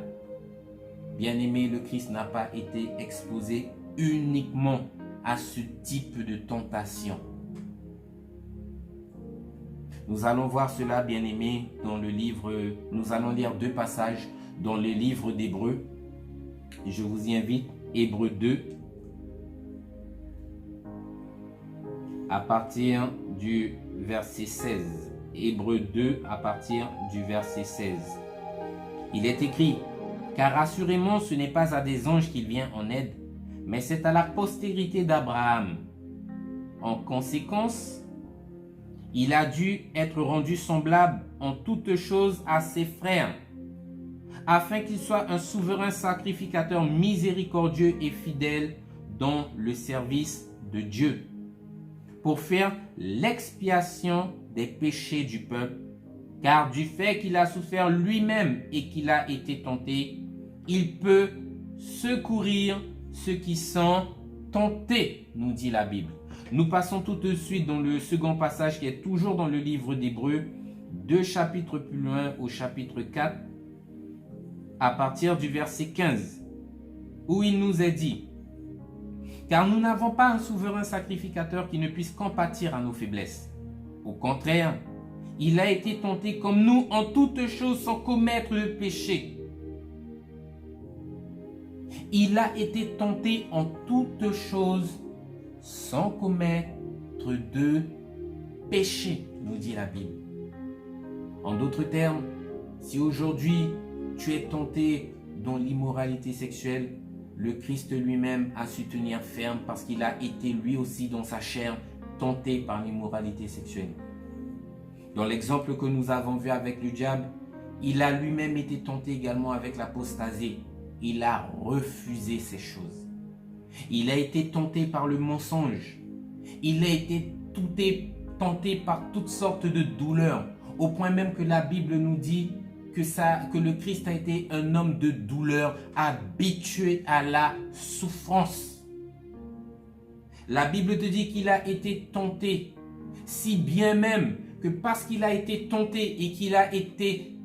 Bien-aimé, le Christ n'a pas été exposé uniquement à ce type de tentation. Nous allons voir cela, bien-aimé, dans le livre, nous allons lire deux passages dans le livre d'Hébreux. Je vous y invite, Hébreux 2. à partir du verset 16. Hébreux 2 à partir du verset 16. Il est écrit: car assurément ce n'est pas à des anges qu'il vient en aide, mais c'est à la postérité d'Abraham. En conséquence, il a dû être rendu semblable en toutes choses à ses frères, afin qu'il soit un souverain sacrificateur miséricordieux et fidèle dans le service de Dieu, pour faire l'expiation des péchés du peuple, car du fait qu'il a souffert lui-même et qu'il a été tenté, il peut secourir ceux qui sont tentés, nous dit la Bible. Nous passons tout de suite dans le second passage qui est toujours dans le livre d'Hébreux, 2 chapitres plus loin au chapitre 4, à partir du verset 15, où il nous est dit: car nous n'avons pas un souverain sacrificateur qui ne puisse compatir à nos faiblesses. Au contraire, il a été tenté comme nous en toutes choses sans commettre de péché. Il a été tenté en toutes choses sans commettre de péché, nous dit la Bible. En d'autres termes, si aujourd'hui tu es tenté dans l'immoralité sexuelle, le Christ lui-même a su tenir ferme parce qu'il a été lui aussi dans sa chair tenté par l'immoralité sexuelle. Dans l'exemple que nous avons vu avec le diable, il a lui-même été tenté également avec l'apostasie. Il a refusé ces choses. Il a été tenté par le mensonge. Il a été tenté par toutes sortes de douleurs, au point même que la Bible nous dit que le Christ a été un homme de douleur, habitué à la souffrance. La Bible te dit qu'il a été tenté, si bien même que parce qu'il a été tenté et qu'il a été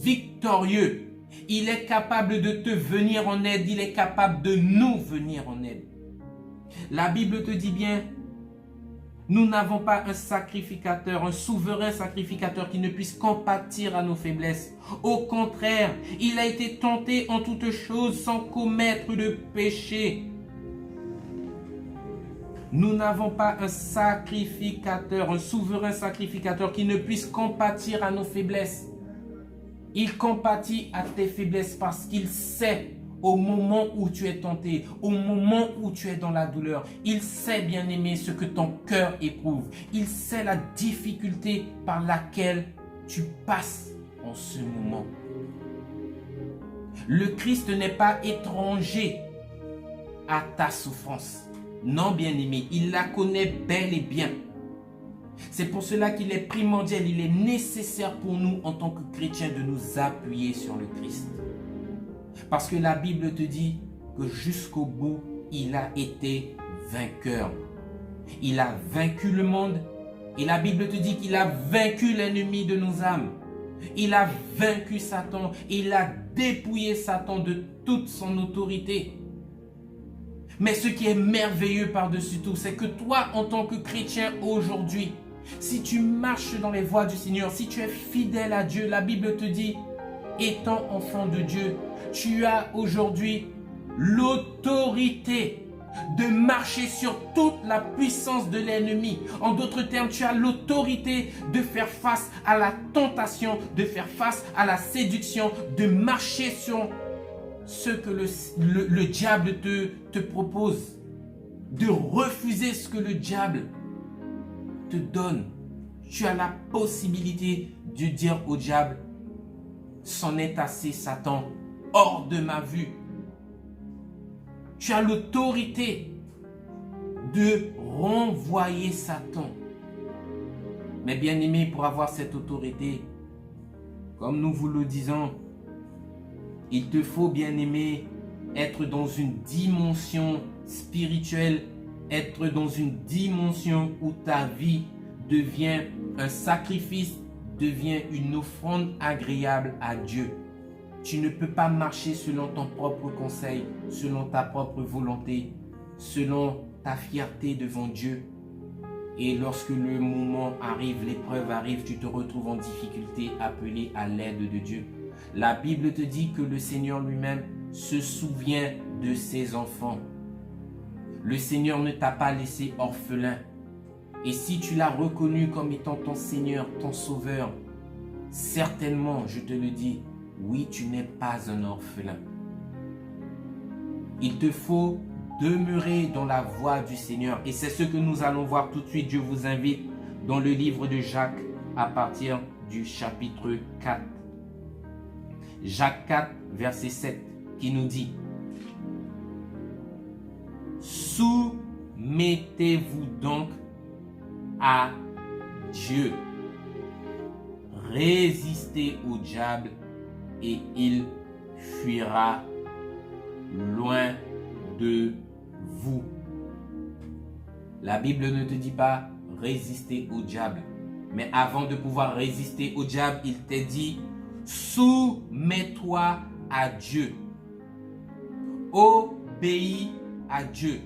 victorieux, il est capable de te venir en aide, il est capable de nous venir en aide. La Bible te dit bien: nous n'avons pas un sacrificateur, un souverain sacrificateur qui ne puisse compatir à nos faiblesses. Au contraire, il a été tenté en toutes choses sans commettre de péché. Nous n'avons pas un sacrificateur, un souverain sacrificateur qui ne puisse compatir à nos faiblesses. Il compatit à tes faiblesses parce qu'il sait au moment où tu es tenté, au moment où tu es dans la douleur. Il sait, bien-aimé, ce que ton cœur éprouve. Il sait la difficulté par laquelle tu passes en ce moment. Le Christ n'est pas étranger à ta souffrance. Non, bien-aimé, il la connaît bel et bien. C'est pour cela qu'il est primordial, il est nécessaire pour nous en tant que chrétiens de nous appuyer sur le Christ. Parce que la Bible te dit que jusqu'au bout, il a été vainqueur. Il a vaincu le monde et la Bible te dit qu'il a vaincu l'ennemi de nos âmes. Il a vaincu Satan et il a dépouillé Satan de toute son autorité. Mais ce qui est merveilleux par-dessus tout, c'est que toi, en tant que chrétien aujourd'hui, si tu marches dans les voies du Seigneur, si tu es fidèle à Dieu, la Bible te dit, étant enfant de Dieu, tu as aujourd'hui l'autorité de marcher sur toute la puissance de l'ennemi. En d'autres termes, tu as l'autorité de faire face à la tentation, de faire face à la séduction, de marcher sur ce que le diable te propose, de refuser ce que le diable te donne. Tu as la possibilité de dire au diable: c'en est assez, Satan, hors de ma vue. Tu as l'autorité de renvoyer Satan. Mais bien aimé, pour avoir cette autorité, comme nous vous le disons, il te faut, bien aimé, être dans une dimension spirituelle, être dans une dimension où ta vie devient un sacrifice, devient une offrande agréable à Dieu. Tu ne peux pas marcher selon ton propre conseil, selon ta propre volonté, selon ta fierté devant Dieu. Et lorsque le moment arrive, l'épreuve arrive, tu te retrouves en difficulté, appelé à l'aide de Dieu. La Bible te dit que le Seigneur lui-même se souvient de ses enfants. Le Seigneur ne t'a pas laissé orphelin. Et si tu l'as reconnu comme étant ton Seigneur, ton Sauveur, certainement, je te le dis, oui, tu n'es pas un orphelin. Il te faut demeurer dans la voie du Seigneur. Et c'est ce que nous allons voir tout de suite. Je vous invite dans le livre de Jacques à partir du chapitre 4. Jacques 4, verset 7, qui nous dit: soumettez-vous donc à Dieu. Résistez au diable et il fuira loin de vous. La Bible ne te dit pas résister au diable. Mais avant de pouvoir résister au diable, il t'a dit soumets-toi à Dieu. Obéis à Dieu.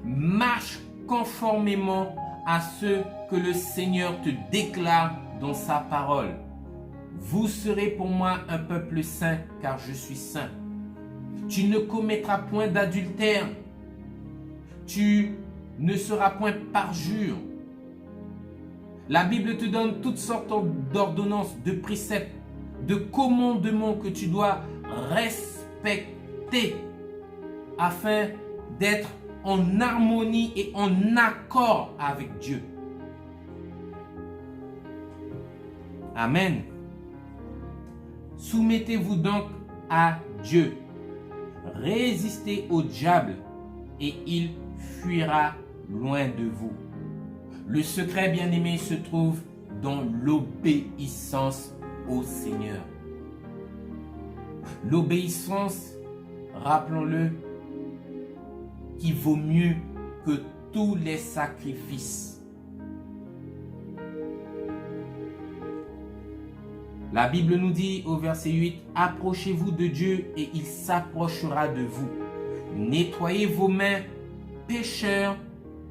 Marche conformément à ce que le Seigneur te déclare dans sa parole. Vous serez pour moi un peuple saint, car je suis saint. Tu ne commettras point d'adultère. Tu ne seras point parjure. La Bible te donne toutes sortes d'ordonnances, de préceptes, de commandements que tu dois respecter afin d'être en harmonie et en accord avec Dieu. Amen. Soumettez-vous donc à Dieu. Résistez au diable et il fuira loin de vous. Le secret, bien-aimé, se trouve dans l'obéissance au Seigneur. L'obéissance, rappelons-le, qui vaut mieux que tous les sacrifices. La Bible nous dit au verset 8, « Approchez-vous de Dieu et il s'approchera de vous. Nettoyez vos mains, pécheurs,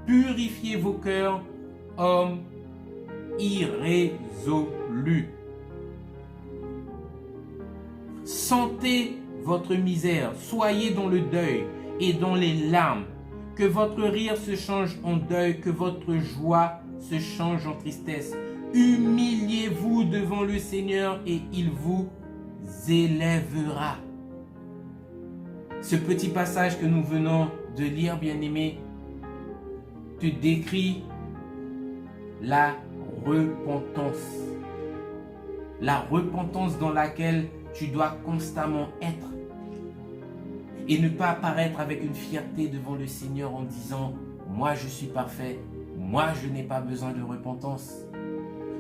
purifiez vos cœurs, hommes irrésolus. Sentez votre misère, soyez dans le deuil et dans les larmes, que votre rire se change en deuil, que votre joie se change en tristesse. Humiliez-vous devant le Seigneur et il vous élèvera. » Ce petit passage que nous venons de lire, bien-aimé, te décrit la repentance. La repentance dans laquelle tu dois constamment être. Et ne pas apparaître avec une fierté devant le Seigneur en disant « Moi je suis parfait, moi je n'ai pas besoin de repentance ».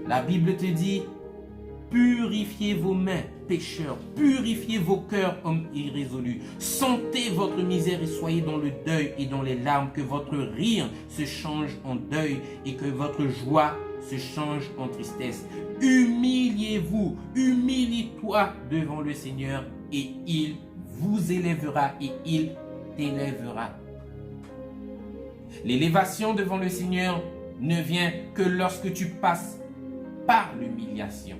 La Bible te dit « Purifiez vos mains, pécheurs, purifiez vos cœurs, hommes irrésolus. Sentez votre misère et soyez dans le deuil et dans les larmes, que votre rire se change en deuil et que votre joie se change en tristesse. Humiliez-vous, humilie-toi devant le Seigneur et il vous élèvera et il t'élèvera. » L'élévation devant le Seigneur ne vient que lorsque tu passes par l'humiliation.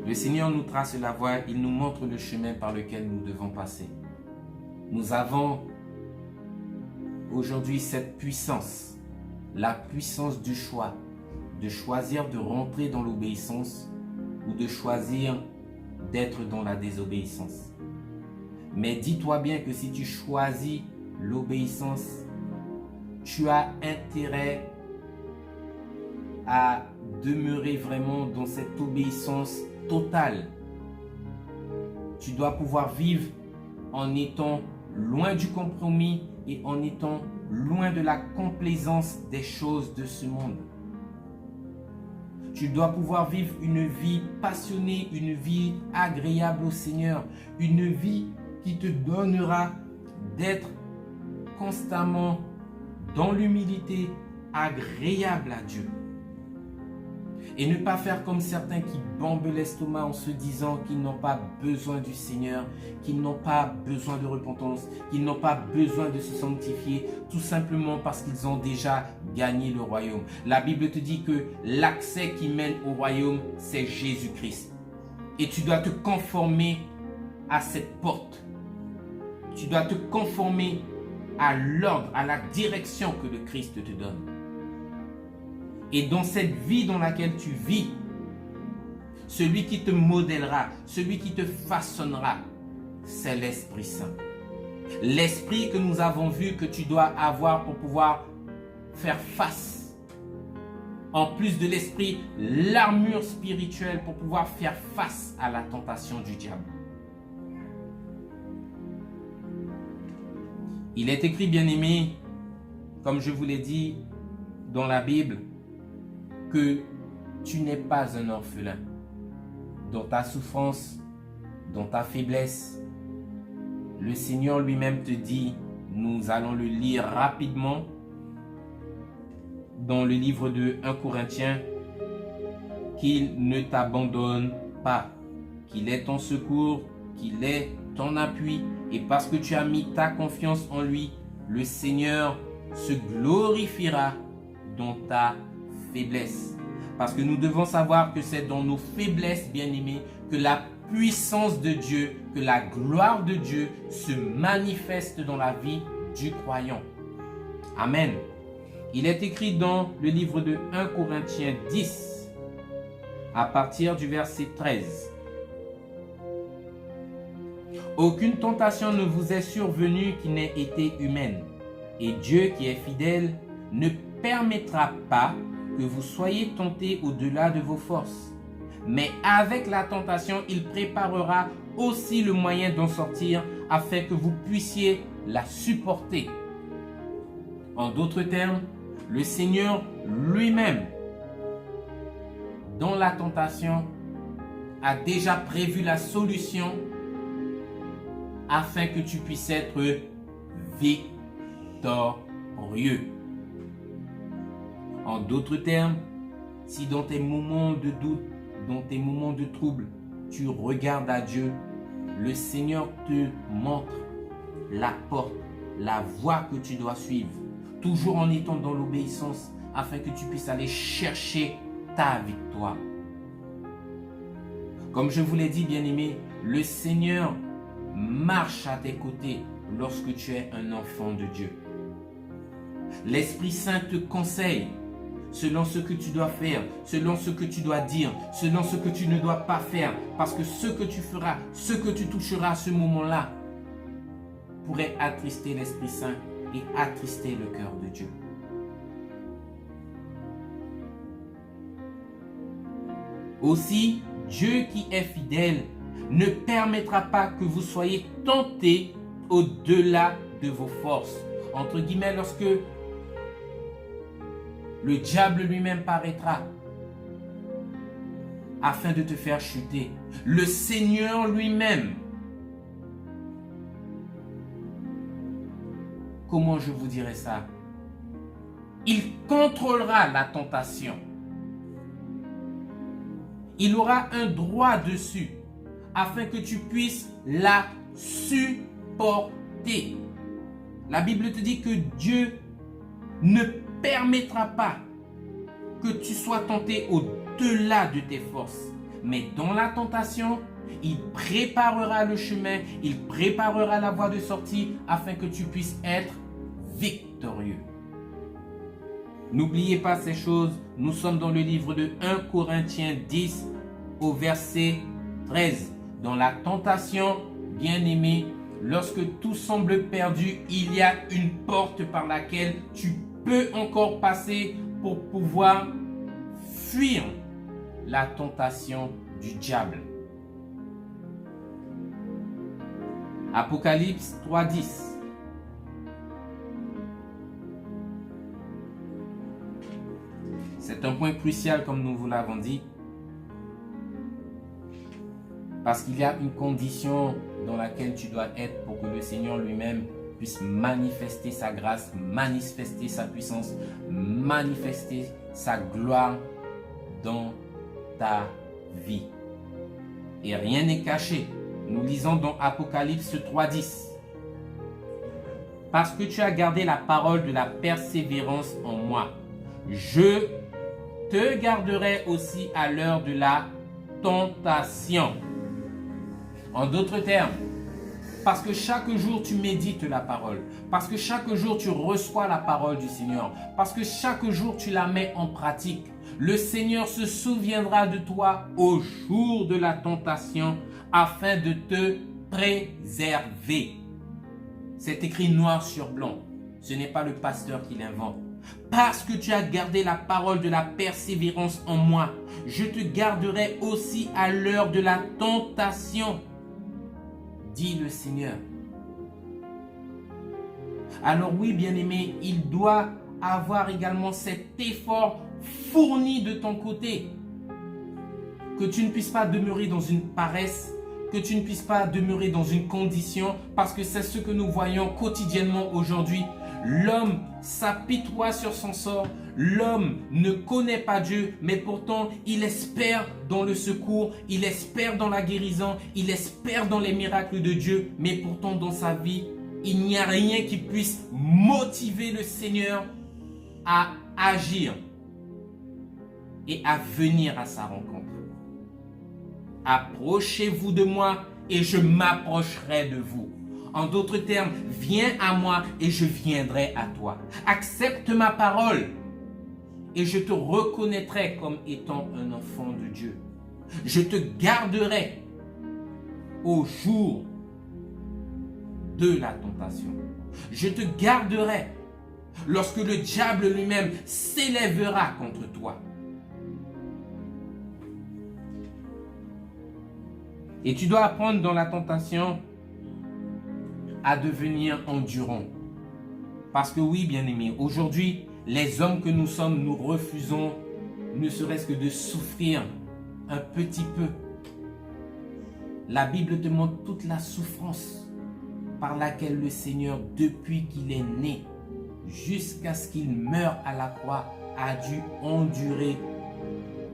Le Seigneur nous trace la voie, il nous montre le chemin par lequel nous devons passer. Nous avons aujourd'hui cette puissance, la puissance du choix, de choisir de rentrer dans l'obéissance ou de choisir d'être dans la désobéissance. Mais dis-toi bien que si tu choisis l'obéissance, tu as intérêt à demeurer vraiment dans cette obéissance totale. Tu dois pouvoir vivre en étant loin du compromis et en étant loin de la complaisance des choses de ce monde. Tu dois pouvoir vivre une vie passionnée, une vie agréable au Seigneur, une vie qui te donnera d'être constamment dans l'humilité, agréable à Dieu. Et ne pas faire comme certains qui bombent l'estomac en se disant qu'ils n'ont pas besoin du Seigneur, qu'ils n'ont pas besoin de repentance, qu'ils n'ont pas besoin de se sanctifier, tout simplement parce qu'ils ont déjà gagné le royaume. La Bible te dit que l'accès qui mène au royaume, c'est Jésus-Christ. Et tu dois te conformer à cette porte. Tu dois te conformer à l'ordre, à la direction que le Christ te donne. Et dans cette vie dans laquelle tu vis, celui qui te modèlera, celui qui te façonnera, c'est l'Esprit Saint. L'Esprit que nous avons vu que tu dois avoir pour pouvoir faire face. En plus de l'Esprit, l'armure spirituelle pour pouvoir faire face à la tentation du diable. Il est écrit, bien-aimé, comme je vous l'ai dit dans la Bible, que tu n'es pas un orphelin. Dans ta souffrance, dans ta faiblesse, le Seigneur lui-même te dit, nous allons le lire rapidement dans le livre de 1 Corinthiens, qu'il ne t'abandonne pas, qu'il est ton secours, qu'il est ton appui, et parce que tu as mis ta confiance en lui, le Seigneur se glorifiera dans ta faiblesse. Parce que nous devons savoir que c'est dans nos faiblesses, bien-aimés, que la puissance de Dieu, que la gloire de Dieu se manifeste dans la vie du croyant. Amen. Il est écrit dans le livre de 1 Corinthiens 10, à partir du verset 13. Aucune tentation ne vous est survenue qui n'ait été humaine. Et Dieu qui est fidèle ne permettra pas que vous soyez tentés au-delà de vos forces. Mais avec la tentation, il préparera aussi le moyen d'en sortir afin que vous puissiez la supporter. En d'autres termes, le Seigneur lui-même, dans la tentation, a déjà prévu la solution afin que tu puisses être victorieux. En d'autres termes, si dans tes moments de doute, dans tes moments de trouble, tu regardes à Dieu, le Seigneur te montre la porte, la voie que tu dois suivre, toujours en étant dans l'obéissance, afin que tu puisses aller chercher ta victoire. Comme je vous l'ai dit, bien-aimé, le Seigneur marche à tes côtés lorsque tu es un enfant de Dieu. L'Esprit Saint te conseille selon ce que tu dois faire, selon ce que tu dois dire, selon ce que tu ne dois pas faire, parce que ce que tu feras, ce que tu toucheras à ce moment-là, pourrait attrister l'Esprit Saint et attrister le cœur de Dieu. Aussi, Dieu qui est fidèle ne permettra pas que vous soyez tentés au-delà de vos forces. Entre guillemets, lorsque le diable lui-même paraîtra afin de te faire chuter, le Seigneur lui-même, comment je vous dirais ça? Il contrôlera la tentation. Il aura un droit dessus afin que tu puisses la supporter. La Bible te dit que Dieu ne permettra pas que tu sois tenté au-delà de tes forces. Mais dans la tentation, il préparera le chemin, il préparera la voie de sortie afin que tu puisses être victorieux. N'oubliez pas ces choses. Nous sommes dans le livre de 1 Corinthiens 10 au verset 13. Dans la tentation, bien-aimé, lorsque tout semble perdu, il y a une porte par laquelle tu peux encore passer pour pouvoir fuir la tentation du diable. Apocalypse 3:10. C'est un point crucial comme nous vous l'avons dit. Parce qu'il y a une condition dans laquelle tu dois être pour que le Seigneur lui-même puisse manifester sa grâce, manifester sa puissance, manifester sa gloire dans ta vie. Et rien n'est caché. Nous lisons dans Apocalypse 3:10. Parce que tu as gardé la parole de la persévérance en moi, je te garderai aussi à l'heure de la tentation. En d'autres termes, Parce que chaque jour, tu médites la parole. Parce que chaque jour, tu reçois la parole du Seigneur. Parce que chaque jour, tu la mets en pratique. Le Seigneur se souviendra de toi au jour de la tentation afin de te préserver. C'est écrit noir sur blanc. Ce n'est pas le pasteur qui l'invente. Parce que tu as gardé la parole de la persévérance en moi, je te garderai aussi à l'heure de la tentation, dit le Seigneur. Alors oui, bien-aimé, il doit avoir également cet effort fourni de ton côté. Que tu ne puisses pas demeurer dans une paresse, que tu ne puisses pas demeurer dans une condition, parce que c'est ce que nous voyons quotidiennement aujourd'hui. L'homme s'apitoie sur son sort, l'homme ne connaît pas Dieu, mais pourtant il espère dans le secours, il espère dans la guérison, il espère dans les miracles de Dieu, mais pourtant dans sa vie, il n'y a rien qui puisse motiver le Seigneur à agir et à venir à sa rencontre. Approchez-vous de moi et je m'approcherai de vous. En d'autres termes, viens à moi et je viendrai à toi. Accepte ma parole et je te reconnaîtrai comme étant un enfant de Dieu. Je te garderai au jour de la tentation. Je te garderai lorsque le diable lui-même s'élèvera contre toi. Et tu dois apprendre dans la tentation à devenir endurant. Parce que oui, bien-aimé, aujourd'hui, les hommes que nous sommes, nous refusons ne serait-ce que de souffrir un petit peu. La Bible te montre toute la souffrance par laquelle le Seigneur, depuis qu'il est né, jusqu'à ce qu'il meure à la croix, a dû endurer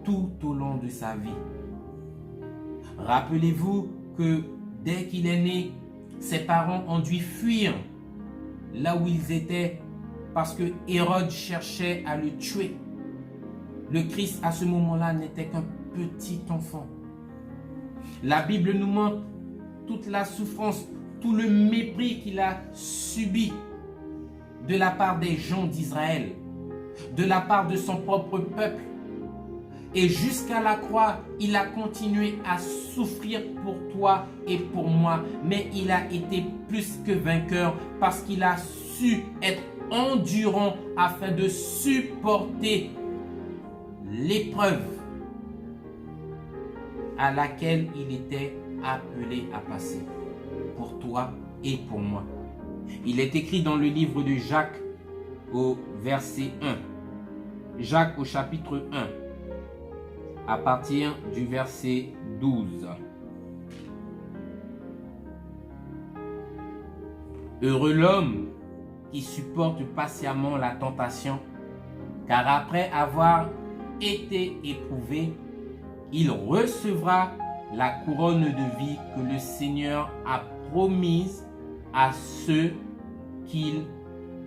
tout au long de sa vie. Rappelez-vous que dès qu'il est né, ses parents ont dû fuir là où ils étaient parce que Hérode cherchait à le tuer. Le Christ à ce moment-là n'était qu'un petit enfant. La Bible nous montre toute la souffrance, tout le mépris qu'il a subi de la part des gens d'Israël, de la part de son propre peuple. Et jusqu'à la croix, il a continué à souffrir pour toi et pour moi. Mais il a été plus que vainqueur parce qu'il a su être endurant afin de supporter l'épreuve à laquelle il était appelé à passer pour toi et pour moi. Il est écrit dans le livre de Jacques au verset 1. Jacques au chapitre 1. À partir du verset 12. Heureux l'homme qui supporte patiemment la tentation, car après avoir été éprouvé, il recevra la couronne de vie que le Seigneur a promise à ceux qu'il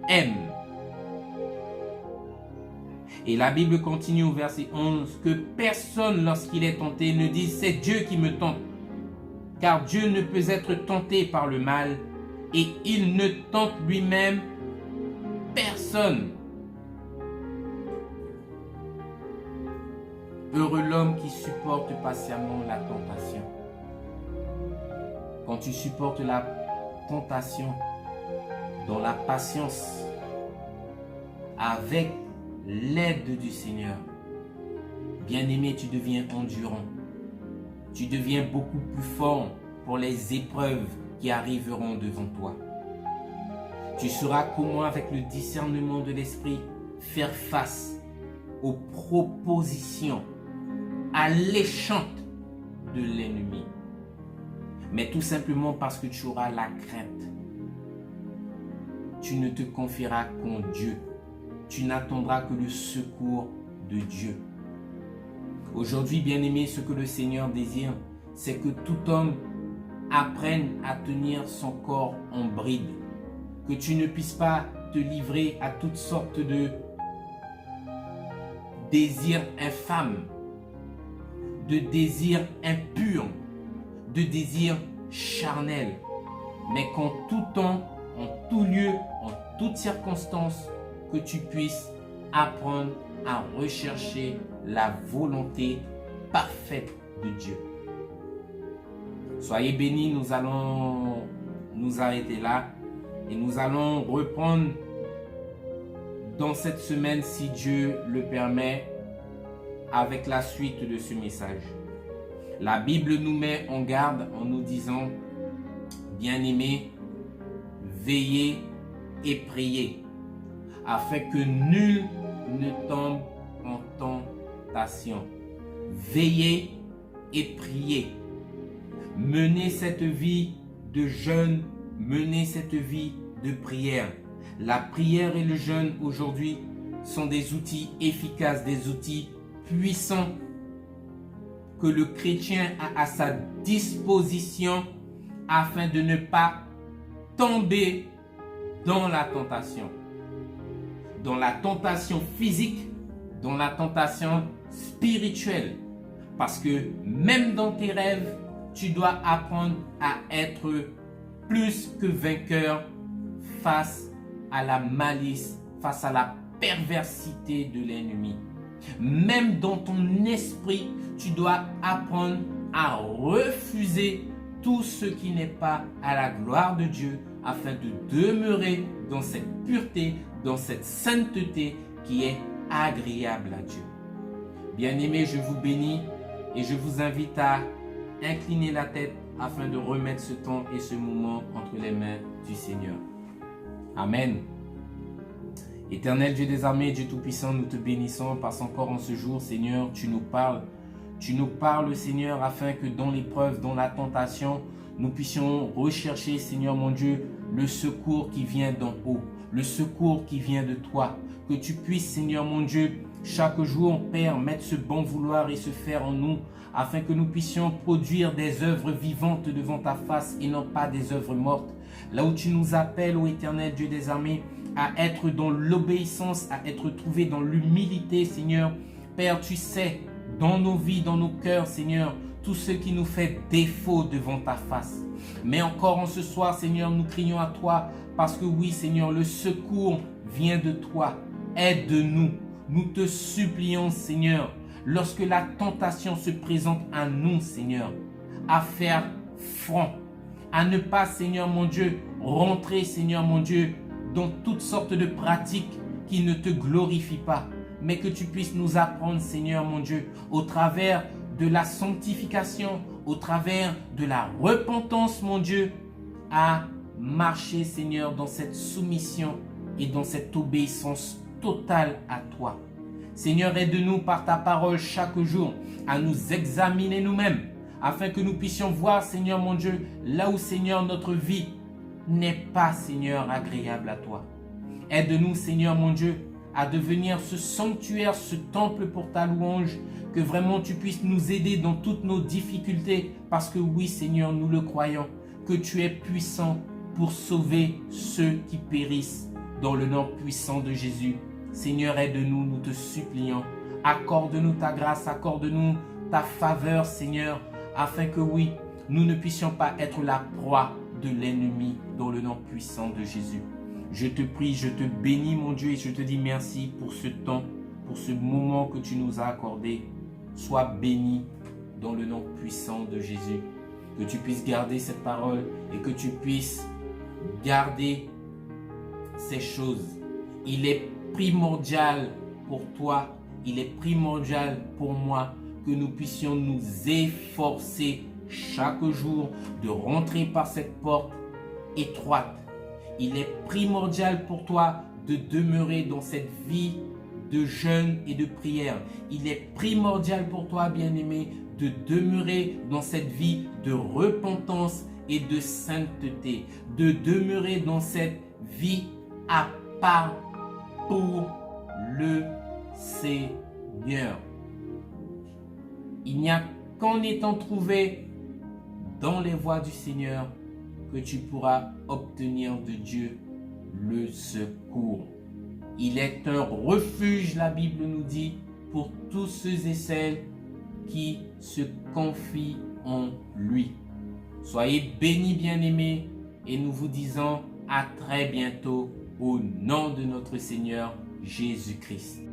aime. Et la Bible continue au verset 11, que personne lorsqu'il est tenté ne dise c'est Dieu qui me tente, car Dieu ne peut être tenté par le mal et il ne tente lui-même personne. Heureux l'homme qui supporte patiemment la tentation. Quand tu supportes la tentation dans la patience, avec l'aide du Seigneur, bien-aimé, tu deviens endurant. Tu deviens beaucoup plus fort pour les épreuves qui arriveront devant toi. Tu sauras comment, avec le discernement de l'esprit, faire face aux propositions alléchantes de l'ennemi. Mais tout simplement parce que tu auras la crainte. Tu ne te confieras qu'en Dieu. Tu n'attendras que le secours de Dieu. Aujourd'hui, bien-aimé, ce que le Seigneur désire, c'est que tout homme apprenne à tenir son corps en bride. Que tu ne puisses pas te livrer à toutes sortes de désirs infâmes, de désirs impurs, de désirs charnels. mais qu'en tout temps, en tout lieu, en toutes circonstances, que tu puisses apprendre à rechercher la volonté parfaite de Dieu. Soyez bénis, nous allons nous arrêter là et nous allons reprendre dans cette semaine, si Dieu le permet, avec la suite de ce message. La Bible nous met en garde en nous disant, bien-aimés, veillez et priez, afin que nul ne tombe en tentation. Veillez et priez. Menez cette vie de jeûne, menez cette vie de prière. La prière et le jeûne aujourd'hui sont des outils efficaces, des outils puissants que le chrétien a à sa disposition afin de ne pas tomber dans la tentation. Dans la tentation physique, dans la tentation spirituelle. Parce que même dans tes rêves, tu dois apprendre à être plus que vainqueur face à la malice, face à la perversité de l'ennemi. Même dans ton esprit, tu dois apprendre à refuser tout ce qui n'est pas à la gloire de Dieu afin de demeurer dans cette pureté, dans cette sainteté qui est agréable à Dieu. Bien-aimés, je vous bénis et je vous invite à incliner la tête afin de remettre ce temps et ce moment entre les mains du Seigneur. Amen. Éternel Dieu des armées, Dieu Tout-Puissant, nous te bénissons parce qu'encore en ce jour, Seigneur, tu nous parles. Tu nous parles, Seigneur, afin que dans l'épreuve, dans la tentation, nous puissions rechercher, Seigneur mon Dieu, le secours qui vient d'en haut, le secours qui vient de toi. Que tu puisses, Seigneur mon Dieu, chaque jour, Père, mettre ce bon vouloir et ce faire en nous, afin que nous puissions produire des œuvres vivantes devant ta face et non pas des œuvres mortes. Là où tu nous appelles, ô Éternel Dieu des armées, à être dans l'obéissance, à être trouvé dans l'humilité, Seigneur. Père, tu sais, dans nos vies, dans nos cœurs, Seigneur, tout ce qui nous fait défaut devant ta face. Mais encore en ce soir, Seigneur, nous crions à toi, parce que oui, Seigneur, le secours vient de toi. Aide-nous. Nous te supplions, Seigneur, lorsque la tentation se présente à nous, Seigneur, à faire front, à ne pas, Seigneur mon Dieu, rentrer, Seigneur mon Dieu, dans toutes sortes de pratiques qui ne te glorifient pas, mais que tu puisses nous apprendre, Seigneur mon Dieu, au travers de la sanctification, au travers de la repentance, mon Dieu, à marcher, Seigneur, dans cette soumission et dans cette obéissance totale à toi. Seigneur, aide-nous par ta parole chaque jour à nous examiner nous-mêmes, afin que nous puissions voir, Seigneur mon Dieu, là où, Seigneur, notre vie n'est pas, Seigneur, agréable à toi. Aide-nous, Seigneur mon Dieu, à devenir ce sanctuaire, ce temple pour ta louange, que vraiment tu puisses nous aider dans toutes nos difficultés, parce que oui, Seigneur, nous le croyons, que tu es puissant pour sauver ceux qui périssent dans le nom puissant de Jésus. Seigneur, aide-nous, nous te supplions. Accorde-nous ta grâce, accorde-nous ta faveur, Seigneur, afin que oui, nous ne puissions pas être la proie de l'ennemi dans le nom puissant de Jésus. Je te prie, je te bénis, mon Dieu, et je te dis merci pour ce temps, pour ce moment que tu nous as accordé. Sois béni dans le nom puissant de Jésus. Que tu puisses garder cette parole et que tu puisses garder ces choses. Il est primordial pour toi, il est primordial pour moi que nous puissions nous efforcer chaque jour de rentrer par cette porte étroite. Il est primordial pour toi de demeurer dans cette vie de jeûne et de prière. Il est primordial pour toi, bien-aimé, de demeurer dans cette vie de repentance et de sainteté. De demeurer dans cette vie à part pour le Seigneur. Il n'y a qu'en étant trouvé dans les voies du Seigneur que tu pourras obtenir de Dieu le secours. Il est un refuge, la Bible nous dit, pour tous ceux et celles qui se confient en lui. Soyez bénis, bien-aimés, et nous vous disons à très bientôt au nom de notre Seigneur Jésus-Christ.